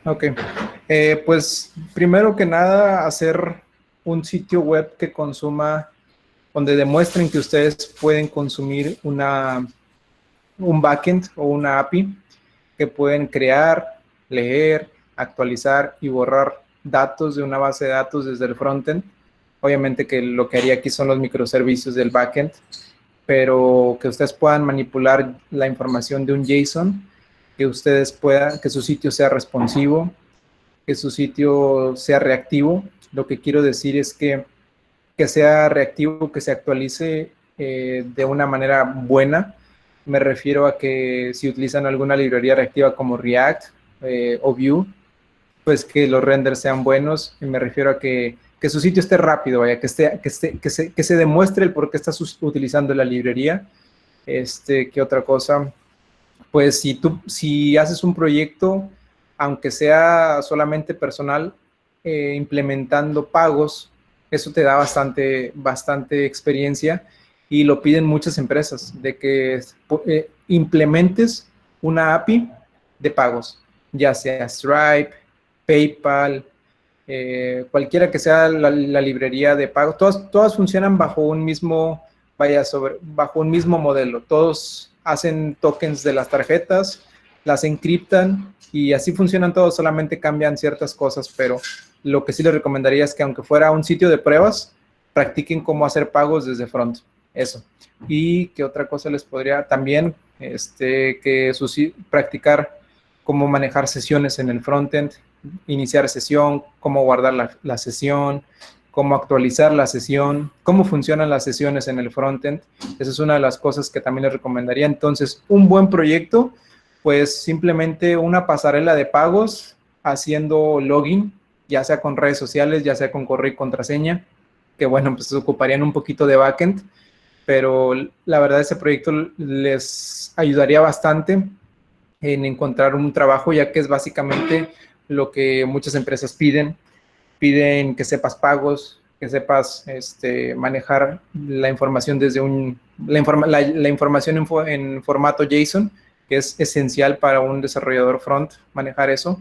Ok, pues primero que nada hacer un sitio web que consuma, donde demuestren que ustedes pueden consumir un backend o una API, que pueden crear, leer, actualizar y borrar datos de una base de datos desde el frontend. Obviamente que lo que haría aquí son los microservicios del backend, pero que ustedes puedan manipular la información de un JSON, que ustedes puedan, que su sitio sea responsivo, que su sitio sea reactivo. Lo que quiero decir es que sea reactivo, que se actualice de una manera buena, Me refiero a que si utilizan alguna librería reactiva como React o Vue, pues que los renders sean buenos. Y me refiero a que su sitio esté rápido, vaya, que se demuestre el por qué estás utilizando la librería. ¿Qué otra cosa? Pues si haces un proyecto, aunque sea solamente personal, implementando pagos, eso te da bastante experiencia y lo piden muchas empresas, de que implementes una API de pagos, ya sea Stripe, PayPal, cualquiera que sea la librería de pagos, todas funcionan bajo un mismo, bajo un mismo modelo. Todos hacen tokens de las tarjetas, las encriptan y así funcionan todos, solamente cambian ciertas cosas, pero lo que sí les recomendaría es que aunque fuera un sitio de pruebas, practiquen cómo hacer pagos desde front, eso. Y qué otra cosa les podría también, practicar cómo manejar sesiones en el frontend, iniciar sesión, cómo guardar la sesión, cómo actualizar la sesión, cómo funcionan las sesiones en el frontend. Esa es una de las cosas que también les recomendaría. Entonces, un buen proyecto, pues simplemente una pasarela de pagos haciendo login, ya sea con redes sociales, ya sea con correo y contraseña, que bueno, pues se ocuparían un poquito de backend, pero la verdad ese proyecto les ayudaría bastante en encontrar un trabajo, ya que es básicamente lo que muchas empresas piden que sepas pagos, que sepas manejar la información desde la información en formato JSON, que es esencial para un desarrollador front, manejar eso.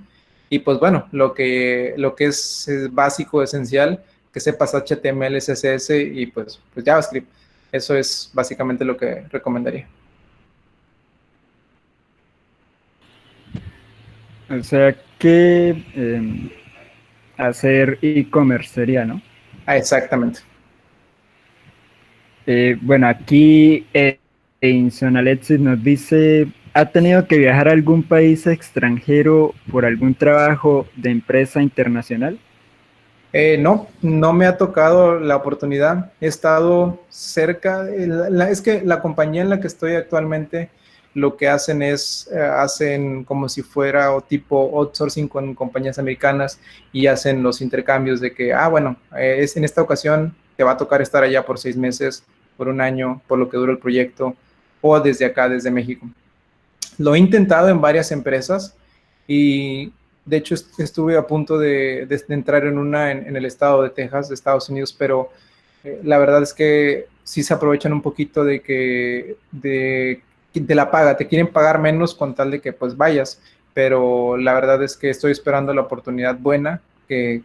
Y pues bueno, lo que es básico, esencial, que sepas HTML, CSS y pues JavaScript. Eso es básicamente lo que recomendaría. O sea que hacer e-commerce sería, ¿no? Exactamente. Bueno, aquí Edinson Alexis nos dice, ¿ha tenido que viajar a algún país extranjero por algún trabajo de empresa internacional? No me ha tocado la oportunidad. He estado cerca. Es que la compañía en la que estoy actualmente lo que hacen es, hacen como si fuera o tipo outsourcing con compañías americanas y hacen los intercambios de que, bueno, en esta ocasión te va a tocar estar allá por 6 meses, por un año, por lo que dura el proyecto, o desde acá, desde México. Lo he intentado en varias empresas y de hecho estuve a punto de entrar en una en el estado de Texas, de Estados Unidos, pero la verdad es que sí se aprovechan un poquito de la paga, te quieren pagar menos con tal de que pues vayas, pero la verdad es que estoy esperando la oportunidad buena, que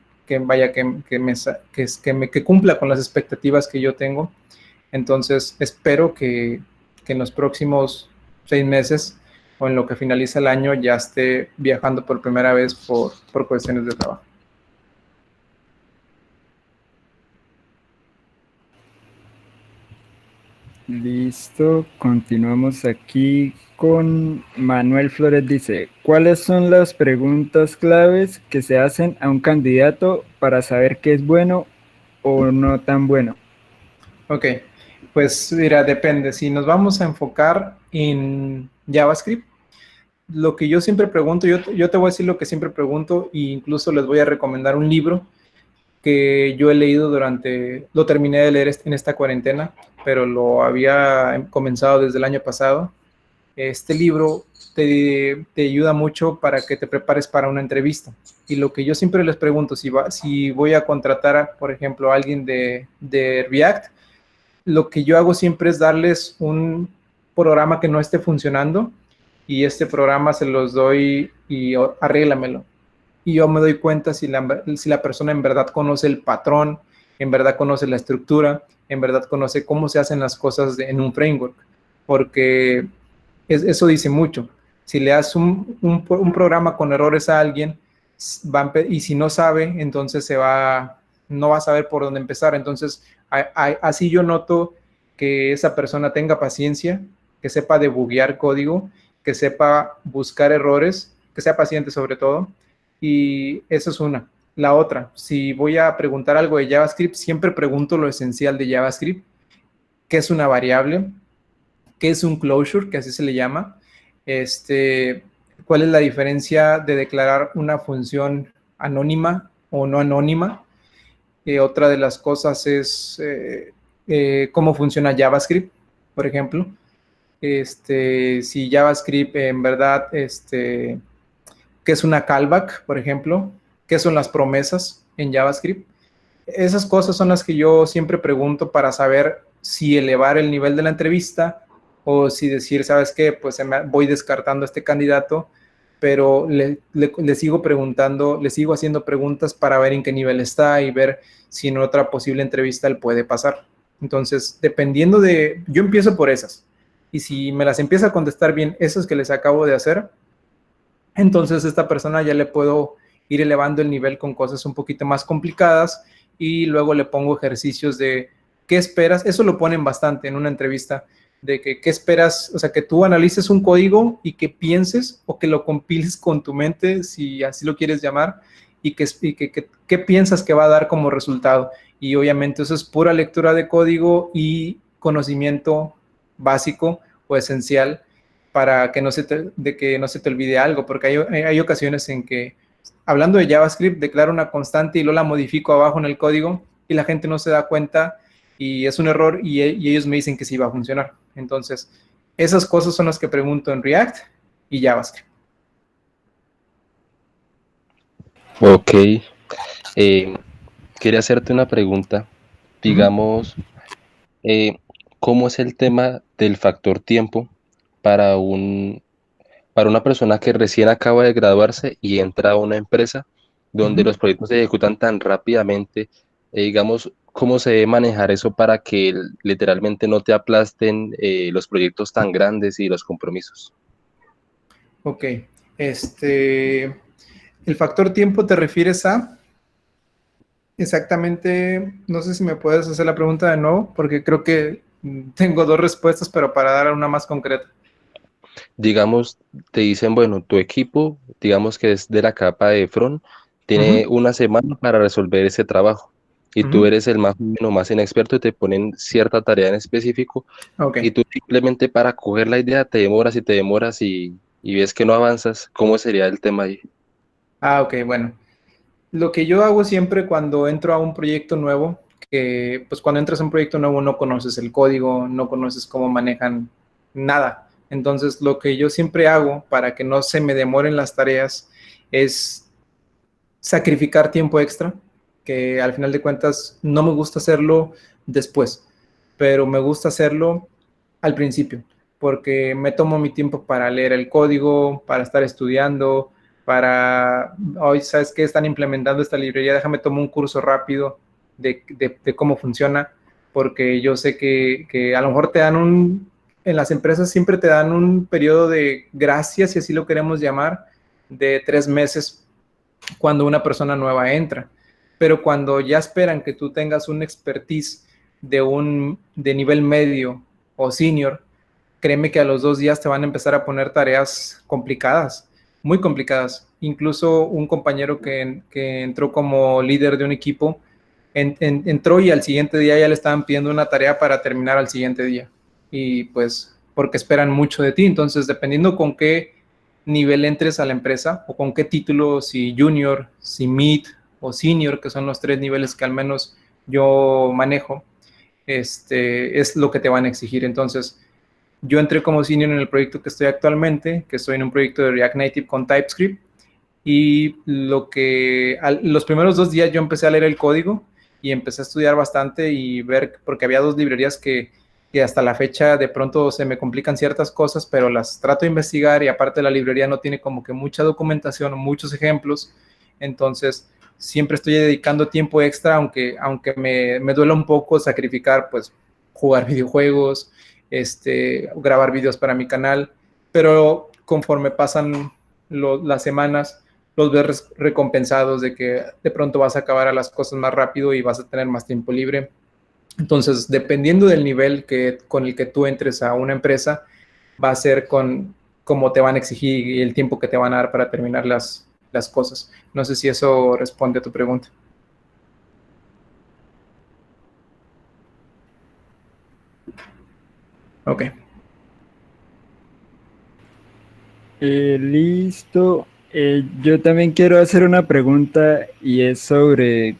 cumpla con las expectativas que yo tengo. Entonces espero que en los próximos 6 meses o en lo que finaliza el año ya esté viajando por primera vez por cuestiones de trabajo. Listo, continuamos aquí con Manuel Flores. Dice, ¿cuáles son las preguntas claves que se hacen a un candidato para saber qué es bueno o no tan bueno? Ok, pues mira, depende. Si nos vamos a enfocar en JavaScript, lo que yo siempre pregunto, yo te voy a decir lo que siempre pregunto e incluso les voy a recomendar un libro que yo he leído lo terminé de leer en esta cuarentena, pero lo había comenzado desde el año pasado. Este libro te ayuda mucho para que te prepares para una entrevista. Y lo que yo siempre les pregunto, si voy a contratar, por ejemplo, a alguien de React, lo que yo hago siempre es darles un programa que no esté funcionando y este programa se los doy y arréglamelo. Y yo me doy cuenta si la persona en verdad conoce el patrón, en verdad conoce la estructura, en verdad conoce cómo se hacen las cosas en un framework, porque eso dice mucho. Si le das un programa con errores a alguien y si no sabe, entonces no va a saber por dónde empezar. Entonces, así yo noto que esa persona tenga paciencia, que sepa debuguear código, que sepa buscar errores, que sea paciente sobre todo. Y eso es una. La otra, si voy a preguntar algo de JavaScript, siempre pregunto lo esencial de JavaScript, qué es una variable, qué es un closure, que así se le llama, cuál es la diferencia de declarar una función anónima o no anónima. Otra de las cosas es cómo funciona JavaScript, por ejemplo. Si JavaScript en verdad, qué es una callback, por ejemplo, qué son las promesas en JavaScript. Esas cosas son las que yo siempre pregunto para saber si elevar el nivel de la entrevista o si decir, ¿sabes qué? Pues voy descartando a este candidato, pero le sigo preguntando, le sigo haciendo preguntas para ver en qué nivel está y ver si en otra posible entrevista él puede pasar. Entonces, dependiendo yo empiezo por esas. Y si me las empieza a contestar bien, esas que les acabo de hacer, entonces esta persona ya le puedo ir elevando el nivel con cosas un poquito más complicadas y luego le pongo ejercicios de qué esperas. Eso lo ponen bastante en una entrevista, de que qué esperas, o sea, que tú analices un código y que pienses o que lo compiles con tu mente, si así lo quieres llamar, y qué piensas que va a dar como resultado. Y obviamente eso es pura lectura de código y conocimiento básico o esencial para que no se te olvide algo, porque hay ocasiones en que, hablando de JavaScript, declaro una constante y luego la modifico abajo en el código y la gente no se da cuenta y es un error y ellos me dicen que sí va a funcionar. Entonces, esas cosas son las que pregunto en React y JavaScript. Ok, quería hacerte una pregunta. Digamos, eh, ¿cómo es el tema del factor tiempo para para una persona que recién acaba de graduarse y entra a una empresa donde los proyectos se ejecutan tan rápidamente? Digamos, ¿cómo se debe manejar eso para que literalmente no te aplasten los proyectos tan grandes y los compromisos? Ok, el factor tiempo te refieres a exactamente, no sé si me puedes hacer la pregunta de nuevo, porque creo que tengo dos respuestas, pero para dar una más concreta. Digamos, te dicen, bueno, tu equipo, digamos que es de la capa de front, tiene Ujú, una semana para resolver ese trabajo y tú ujú. eres el más, o más inexperto y te ponen cierta tarea en específico Ok. y tú simplemente para coger la idea te demoras y ves que no avanzas. ¿Cómo sería el tema ahí? Ok, bueno. Lo que yo hago siempre cuando entro a un proyecto nuevo, que pues cuando entras a un proyecto nuevo no conoces el código, no conoces cómo manejan nada. Entonces, lo que yo siempre hago para que no se me demoren las tareas es sacrificar tiempo extra, que al final de cuentas no me gusta hacerlo después, pero me gusta hacerlo al principio, porque me tomo mi tiempo para leer el código, para estar estudiando, hoy sabes que están implementando esta librería, déjame tomar un curso rápido de cómo funciona, porque yo sé que a lo mejor en las empresas siempre te dan un periodo de gracia, si así lo queremos llamar, de 3 meses cuando una persona nueva entra. Pero cuando ya esperan que tú tengas un expertise de nivel medio o senior, créeme que a los 2 días te van a empezar a poner tareas complicadas, muy complicadas. Incluso un compañero que entró como líder de un equipo, entró y al siguiente día ya le estaban pidiendo una tarea para terminar al siguiente día. Y pues porque esperan mucho de ti. Entonces, dependiendo con qué nivel entres a la empresa o con qué título, si junior, si mid o senior, que son los 3 niveles que al menos yo manejo, es lo que te van a exigir. Entonces, yo entré como senior en el proyecto que estoy actualmente, que estoy en un proyecto de React Native con TypeScript, y los primeros 2 días yo empecé a leer el código y empecé a estudiar bastante y ver, porque había 2 librerías que hasta la fecha de pronto se me complican ciertas cosas, pero las trato de investigar y aparte la librería no tiene como que mucha documentación o muchos ejemplos, entonces siempre estoy dedicando tiempo extra, aunque me duela un poco sacrificar, pues, jugar videojuegos, grabar videos para mi canal, pero conforme pasan las semanas, los ves recompensados de que de pronto vas a acabar a las cosas más rápido y vas a tener más tiempo libre. Entonces, dependiendo del nivel con el que tú entres a una empresa, va a ser con cómo te van a exigir y el tiempo que te van a dar para terminar las cosas. No sé si eso responde a tu pregunta. Ok. Listo. Yo también quiero hacer una pregunta y es sobre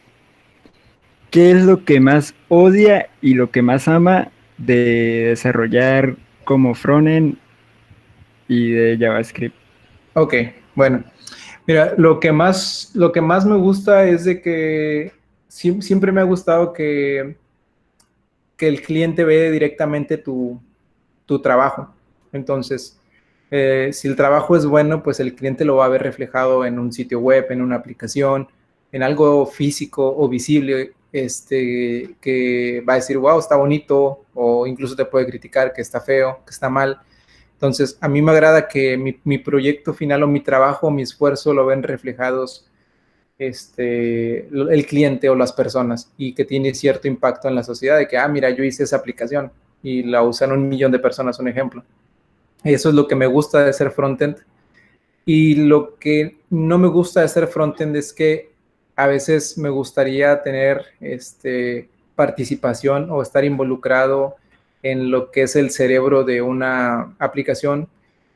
qué es lo que más odia y lo que más ama de desarrollar como frontend y de JavaScript. Ok, bueno. Mira, lo que más me gusta es de que siempre me ha gustado que el cliente ve directamente tu trabajo. Entonces, si el trabajo es bueno, pues el cliente lo va a ver reflejado en un sitio web, en una aplicación, en algo físico o visible, que va a decir, wow, está bonito, o incluso te puede criticar que está feo, que está mal. Entonces, a mí me agrada que mi proyecto final o mi trabajo, mi esfuerzo lo ven reflejados el cliente o las personas y que tiene cierto impacto en la sociedad de que, mira, yo hice esa aplicación y la usaron 1 millón de personas, un ejemplo. Eso es lo que me gusta de ser frontend. Y lo que no me gusta de ser frontend es que a veces me gustaría tener participación o estar involucrado en lo que es el cerebro de una aplicación.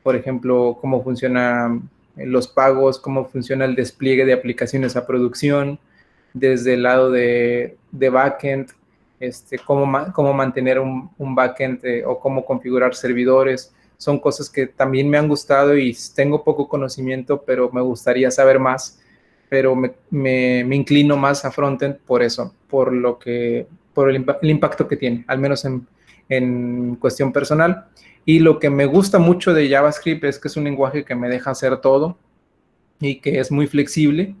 Por ejemplo, cómo funcionan los pagos, cómo funciona el despliegue de aplicaciones a producción, desde el lado de backend, cómo mantener un backend o cómo configurar servidores. Son cosas que también me han gustado y tengo poco conocimiento, pero me gustaría saber más. Pero me inclino más a frontend por eso, por el impacto que tiene, al menos en cuestión personal. Y lo que me gusta mucho de JavaScript es que es un lenguaje que me deja hacer todo y que es muy flexible,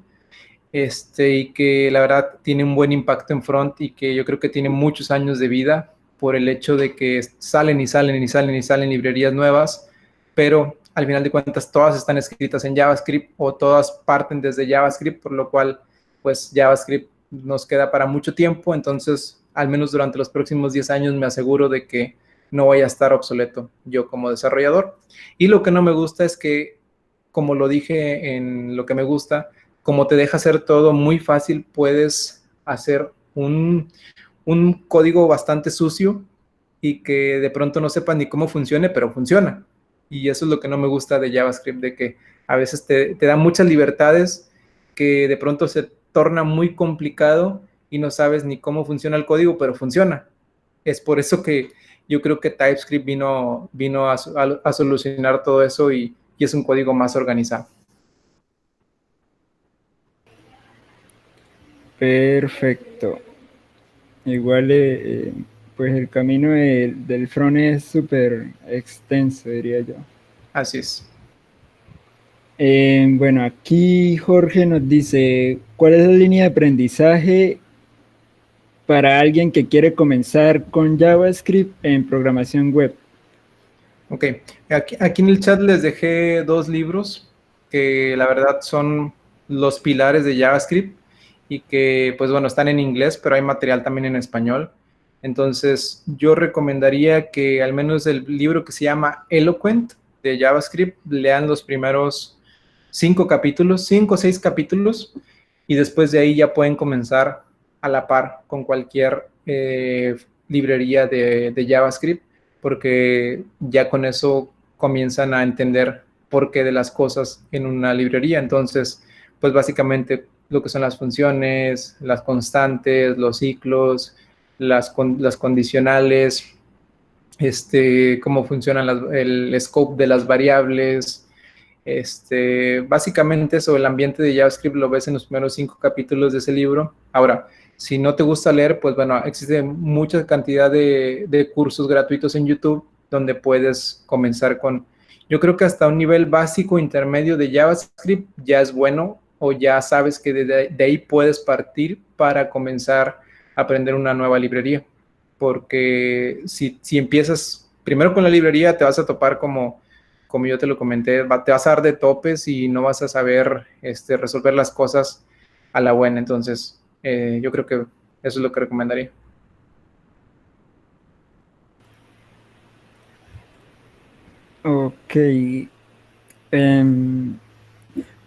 y que la verdad tiene un buen impacto en front y que yo creo que tiene muchos años de vida por el hecho de que salen y salen y salen y salen librerías nuevas, pero al final de cuentas todas están escritas en JavaScript o todas parten desde JavaScript, por lo cual pues JavaScript nos queda para mucho tiempo. Entonces al menos durante los próximos 10 años me aseguro de que no vaya a estar obsoleto yo como desarrollador. Y lo que no me gusta es que, como lo dije en lo que me gusta, como te deja hacer todo muy fácil, puedes hacer un código bastante sucio y que de pronto no sepas ni cómo funcione, pero funciona. Y eso es lo que no me gusta de JavaScript, de que a veces te da muchas libertades que de pronto se torna muy complicado y no sabes ni cómo funciona el código, pero funciona. Es por eso que yo creo que TypeScript vino a solucionar todo eso y es un código más organizado. Perfecto. Igual, pues el camino del front es súper extenso, diría yo. Así es. Bueno, aquí Jorge nos dice, ¿cuál es la línea de aprendizaje para alguien que quiere comenzar con JavaScript en programación web? Ok, aquí en el chat les dejé 2 libros que la verdad son los pilares de JavaScript y que pues bueno, están en inglés, pero hay material también en español. Entonces yo recomendaría que al menos el libro que se llama Eloquent de JavaScript lean los primeros 5 capítulos, 5 o 6 capítulos, y después de ahí ya pueden comenzar a la par con cualquier librería de JavaScript, porque ya con eso comienzan a entender por qué de las cosas en una librería. Entonces, pues básicamente lo que son las funciones, las constantes, los ciclos, las condicionales, cómo funciona el scope de las variables. Básicamente eso, el ambiente de JavaScript lo ves en los primeros 5 capítulos de ese libro. Ahora, si no te gusta leer, pues bueno, existe mucha cantidad de cursos gratuitos en YouTube donde puedes comenzar con, yo creo que hasta un nivel básico intermedio de JavaScript ya es bueno, o ya sabes que de ahí puedes partir para comenzar a aprender una nueva librería. Porque si empiezas primero con la librería, te vas a topar como yo te lo comenté, te vas a dar de topes y no vas a saber resolver las cosas a la buena. Entonces, yo creo que eso es lo que recomendaría. Ok.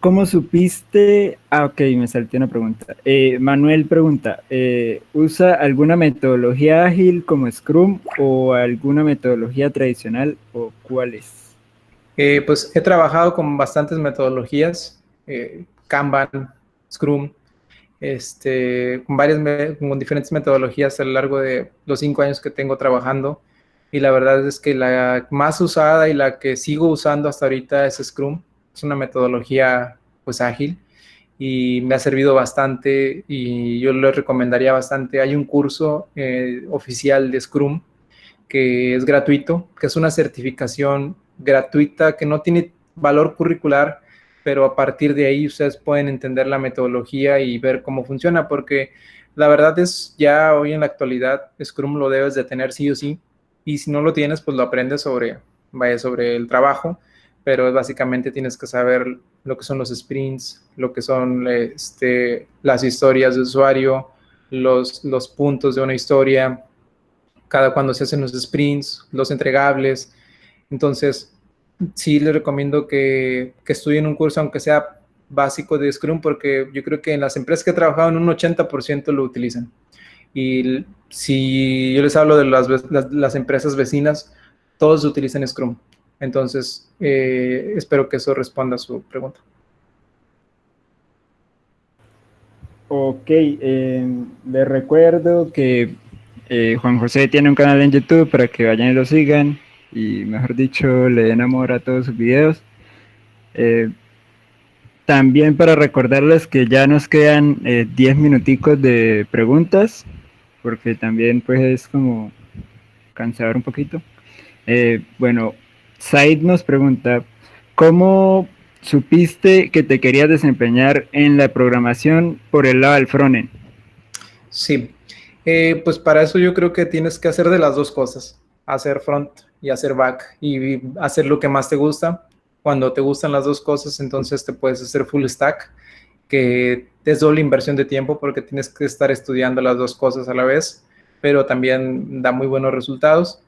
¿Cómo supiste? Ok, me salté una pregunta. Manuel pregunta, ¿usa alguna metodología ágil como Scrum o alguna metodología tradicional o cuál es? Pues he trabajado con bastantes metodologías, Kanban, Scrum, con diferentes metodologías a lo largo de los 5 años que tengo trabajando. Y la verdad es que la más usada y la que sigo usando hasta ahorita es Scrum. Es una metodología pues ágil y me ha servido bastante y yo lo recomendaría bastante. Hay un curso oficial de Scrum que es gratuito, que es una certificación gratuita que no tiene valor curricular, pero a partir de ahí ustedes pueden entender la metodología y ver cómo funciona, porque la verdad es ya hoy en la actualidad Scrum lo debes de tener sí o sí, y si no lo tienes, pues lo aprendes sobre el trabajo, pero básicamente tienes que saber lo que son los sprints, lo que son las historias de usuario, los puntos de una historia, cada cuando se hacen los sprints, los entregables. Entonces, sí les recomiendo que estudien un curso, aunque sea básico de Scrum, porque yo creo que en las empresas que he trabajado en un 80% lo utilizan. Y si yo les hablo de las empresas vecinas, todos utilizan Scrum. Entonces, espero que eso responda a su pregunta. Ok, les recuerdo que Juan José tiene un canal en YouTube para que vayan y lo sigan y, mejor dicho, le den amor a todos sus videos. También para recordarles que ya nos quedan 10 minuticos de preguntas, porque también pues es como cansador un poquito. Bueno, Said nos pregunta, ¿cómo supiste que te querías desempeñar en la programación por el lado del frontend? Sí, pues para eso yo creo que tienes que hacer de las dos cosas, hacer front y hacer back y hacer lo que más te gusta. Cuando te gustan las dos cosas, entonces te puedes hacer full stack, que es doble inversión de tiempo porque tienes que estar estudiando las dos cosas a la vez, pero también da muy buenos resultados.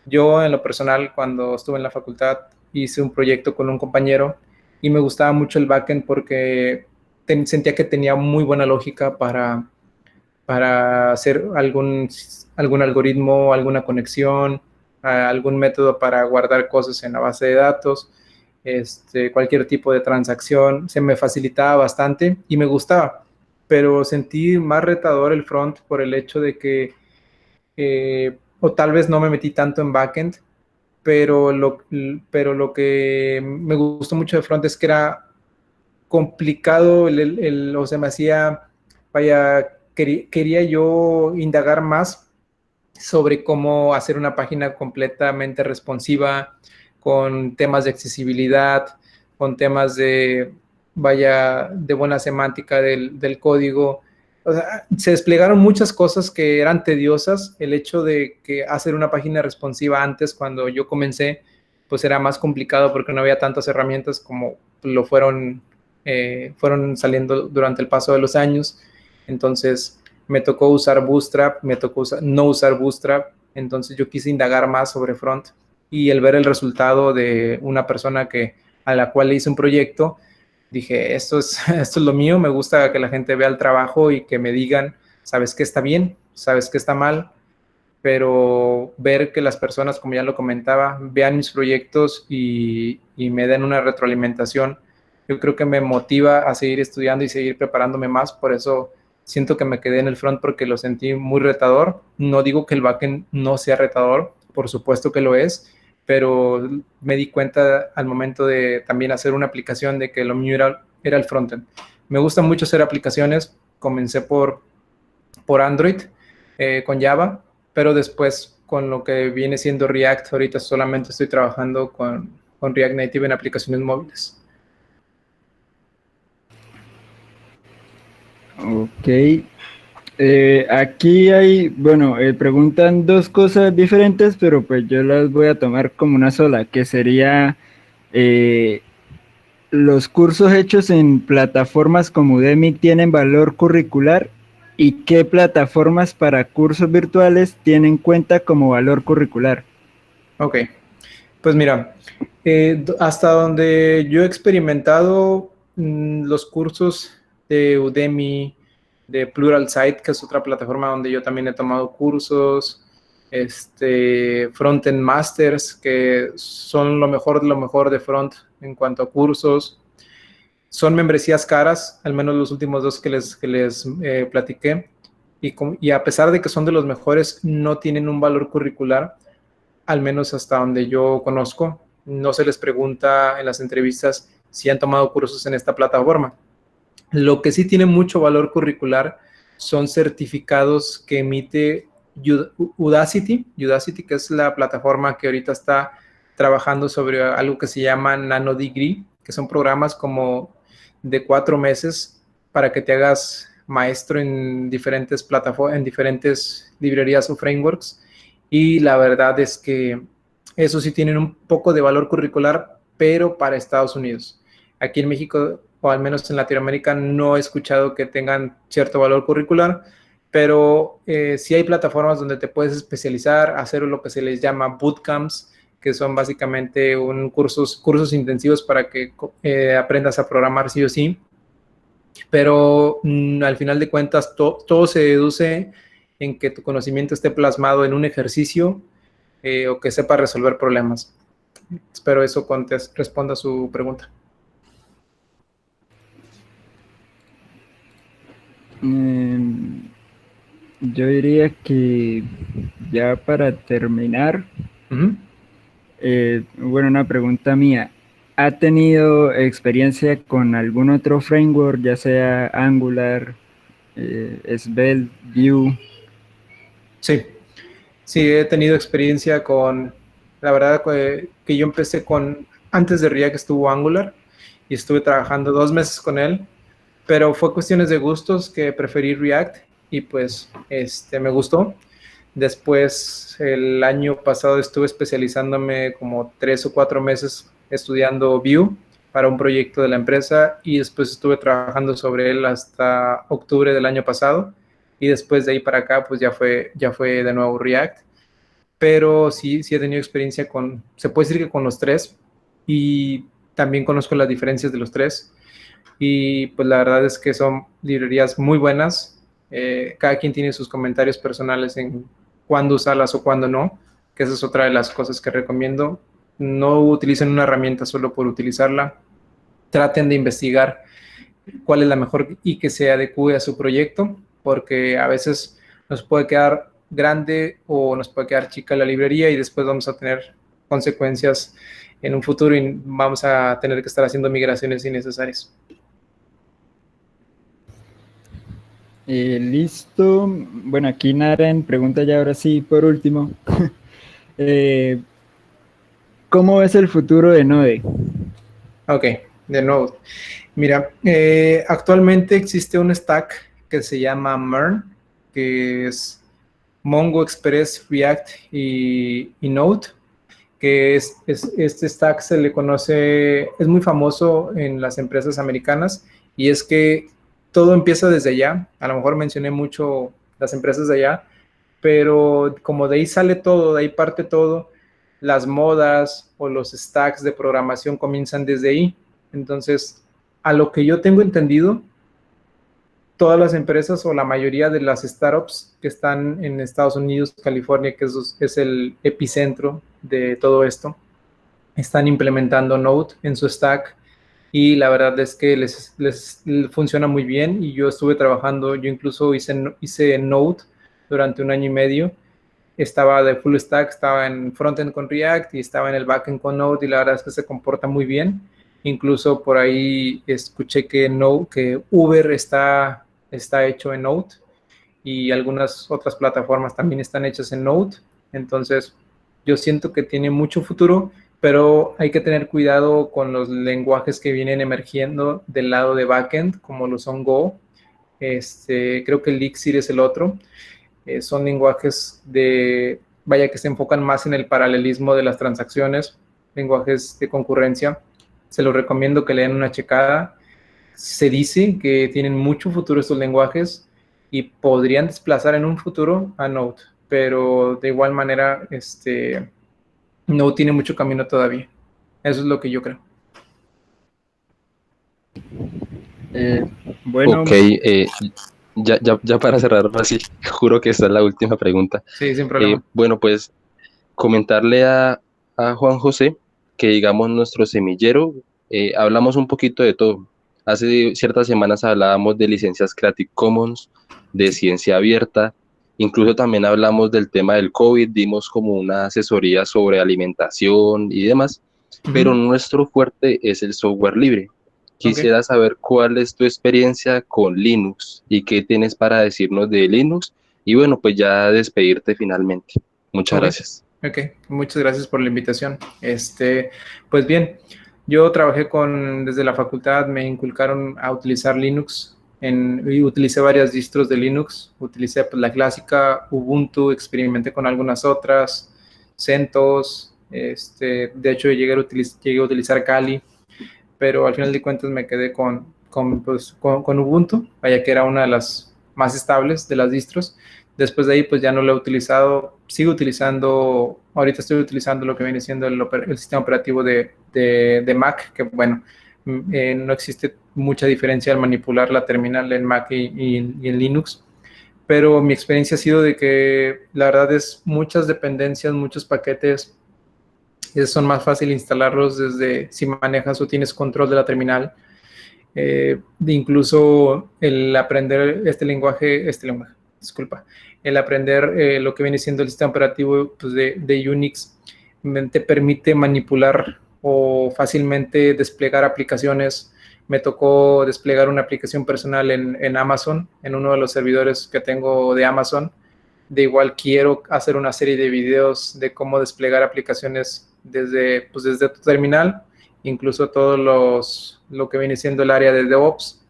Yo en lo personal, cuando estuve en la facultad, hice un proyecto con un compañero y me gustaba mucho el backend porque sentía que tenía muy buena lógica para hacer algún algoritmo, alguna conexión, algún método para guardar cosas en la base de datos, cualquier tipo de transacción. Se me facilitaba bastante y me gustaba, pero sentí más retador el front por el hecho de que, o tal vez no me metí tanto en backend, pero lo que me gustó mucho de front es que era complicado, o se me hacía, vaya, quería yo indagar más sobre cómo hacer una página completamente responsiva, con temas de accesibilidad, con temas de buena semántica del código. O sea, se desplegaron muchas cosas que eran tediosas. El hecho de que hacer una página responsiva antes, cuando yo comencé, pues era más complicado porque no había tantas herramientas como lo fueron saliendo durante el paso de los años. Entonces me tocó usar Bootstrap, me tocó no usar Bootstrap, entonces yo quise indagar más sobre front y el ver el resultado de una persona a la cual le hice un proyecto, dije, esto es lo mío, me gusta que la gente vea el trabajo y que me digan, sabes que está bien, sabes que está mal, pero ver que las personas, como ya lo comentaba, vean mis proyectos y me den una retroalimentación, yo creo que me motiva a seguir estudiando y seguir preparándome más. Por eso siento que me quedé en el front, porque lo sentí muy retador. No digo que el backend no sea retador, por supuesto que lo es, pero me di cuenta al momento de también hacer una aplicación de que lo mío era el frontend. Me gusta mucho hacer aplicaciones. Comencé por Android con Java, pero después con lo que viene siendo React, ahorita solamente estoy trabajando con React Native en aplicaciones móviles. Ok. Aquí hay, bueno, preguntan dos cosas diferentes, pero pues yo las voy a tomar como una sola, que sería los cursos hechos en plataformas como Udemy tienen valor curricular y qué plataformas para cursos virtuales tienen cuenta como valor curricular. Ok, pues mira, hasta donde yo he experimentado los cursos de Udemy, de Pluralsight, que es otra plataforma donde yo también he tomado cursos, Frontend Masters, que son lo mejor de front en cuanto a cursos. Son membresías caras, al menos los últimos dos que les platiqué, y a pesar de que son de los mejores, no tienen un valor curricular, al menos hasta donde yo conozco. No se les pregunta en las entrevistas si han tomado cursos en esta plataforma. Lo que sí tiene mucho valor curricular son certificados que emite Udacity, que es la plataforma que ahorita está trabajando sobre algo que se llama Nano Degree, que son programas como de 4 meses para que te hagas maestro en diferentes plataformas, en diferentes librerías o frameworks. Y la verdad es que eso sí tienen un poco de valor curricular, pero para Estados Unidos. Aquí en México, o al menos en Latinoamérica, no he escuchado que tengan cierto valor curricular, pero sí hay plataformas donde te puedes especializar, hacer lo que se les llama bootcamps, que son básicamente cursos intensivos para que aprendas a programar sí o sí. Pero al final de cuentas, todo se deduce en que tu conocimiento esté plasmado en un ejercicio o que sepa resolver problemas. Espero eso responda a su pregunta. Yo diría que ya para terminar, bueno, una pregunta mía. ¿Ha tenido experiencia con algún otro framework, ya sea Angular, Svelte, Vue? Sí, he tenido experiencia con, la verdad que yo empecé antes de React estuvo Angular y estuve trabajando 2 meses con él, pero fue cuestiones de gustos que preferí React y pues me gustó. Después, el año pasado estuve especializándome como 3 o 4 meses estudiando Vue para un proyecto de la empresa y después estuve trabajando sobre él hasta octubre del año pasado y después de ahí para acá pues ya fue de nuevo React. Pero sí he tenido experiencia se puede decir que con los tres y también conozco las diferencias de los tres y pues la verdad es que son librerías muy buenas. Cada quien tiene sus comentarios personales en cuándo usarlas o cuándo no, que esa es otra de las cosas que recomiendo. No utilicen una herramienta solo por utilizarla. Traten de investigar cuál es la mejor y que se adecue a su proyecto, porque a veces nos puede quedar grande o nos puede quedar chica la librería y después vamos a tener consecuencias en un futuro y vamos a tener que estar haciendo migraciones innecesarias. Listo. Bueno, aquí Naren pregunta ya ahora sí, por último. ¿Cómo es el futuro de Node? Ok, de Node. Mira, actualmente existe un stack que se llama MERN, que es Mongo, Express, React y Node, que este stack se le conoce, es muy famoso en las empresas americanas y es que todo empieza desde allá. A lo mejor mencioné mucho las empresas de allá, pero como de ahí sale todo, de ahí parte todo, las modas o los stacks de programación comienzan desde ahí. Entonces, a lo que yo tengo entendido, todas las empresas o la mayoría de las startups que están en Estados Unidos, California, que es el epicentro de todo esto, están implementando Node en su stack y la verdad es que les funciona muy bien y yo estuve trabajando, yo incluso hice Node durante 1 año y medio. Estaba de full stack, estaba en frontend con React y estaba en el backend con Node y la verdad es que se comporta muy bien. Incluso por ahí escuché que Uber está hecho en Node y algunas otras plataformas también están hechas en Node. Entonces, yo siento que tiene mucho futuro, pero hay que tener cuidado con los lenguajes que vienen emergiendo del lado de backend, como lo son Go. Creo que Elixir es el otro. Son lenguajes que se enfocan más en el paralelismo de las transacciones, lenguajes de concurrencia. Se los recomiendo que le den una checada. Se dice que tienen mucho futuro estos lenguajes y podrían desplazar en un futuro a Node, pero de igual manera Node tiene mucho camino todavía. Eso es lo que yo creo. Bueno, Ok, Ya para cerrar, así, juro que esta es la última pregunta. Sí, sin problema. Bueno, pues comentarle a Juan José que, digamos, nuestro semillero, hablamos un poquito de todo. Hace ciertas semanas hablábamos de licencias Creative Commons, de ciencia abierta, incluso también hablamos del tema del COVID, dimos como una asesoría sobre alimentación y demás, pero Ujú. nuestro fuerte es el software libre. Ok, Quisiera saber cuál es tu experiencia con Linux y qué tienes para decirnos de Linux y bueno, pues ya despedirte finalmente. Muchas ok, gracias. ok. Muchas gracias por la invitación. Pues bien, yo trabajé desde la facultad, me inculcaron a utilizar Linux y utilicé varias distros de Linux. Utilicé pues, la clásica Ubuntu, experimenté con algunas otras, CentOS, de hecho llegué a utilizar Kali, pero al final de cuentas me quedé con Ubuntu, vaya que era una de las más estables de las distros. Después de ahí, pues ya no lo he utilizado, sigo utilizando, ahorita estoy utilizando lo que viene siendo el sistema operativo de Mac, que bueno, no existe mucha diferencia al manipular la terminal en Mac y en Linux, pero mi experiencia ha sido de que la verdad es muchas dependencias, muchos paquetes, son más fácil instalarlos desde si manejas o tienes control de la terminal. Incluso el aprender disculpa, el aprender lo que viene siendo el sistema operativo pues, de Unix te permite manipular o fácilmente desplegar aplicaciones. Me tocó desplegar una aplicación personal en Amazon, en uno de los servidores que tengo de Amazon. De igual quiero hacer una serie de videos de cómo desplegar aplicaciones desde tu terminal, incluso lo que viene siendo el área de DevOps,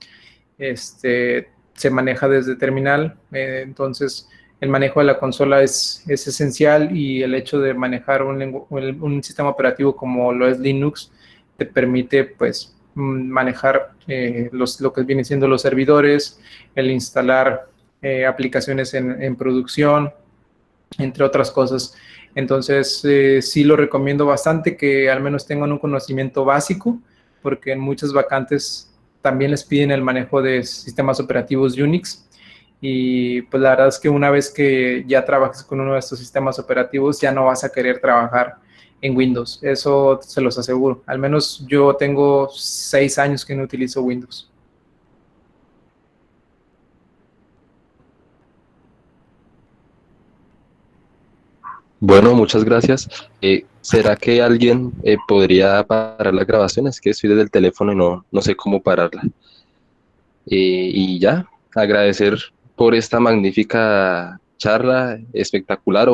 se maneja desde terminal, entonces el manejo de la consola es esencial y el hecho de manejar un sistema operativo como lo es Linux te permite pues manejar lo que vienen siendo los servidores, el instalar aplicaciones en producción, entre otras cosas. Entonces, sí lo recomiendo bastante que al menos tengan un conocimiento básico, porque en muchas vacantes también les piden el manejo de sistemas operativos Unix. Y pues la verdad es que una vez que ya trabajes con uno de estos sistemas operativos, ya no vas a querer trabajar en Windows. Eso se los aseguro. Al menos yo tengo 6 años que no utilizo Windows. Bueno, muchas gracias. ¿Será que alguien podría parar la grabación? Es que estoy desde el teléfono y no sé cómo pararla. Y ya, agradecer por esta magnífica charla espectacular.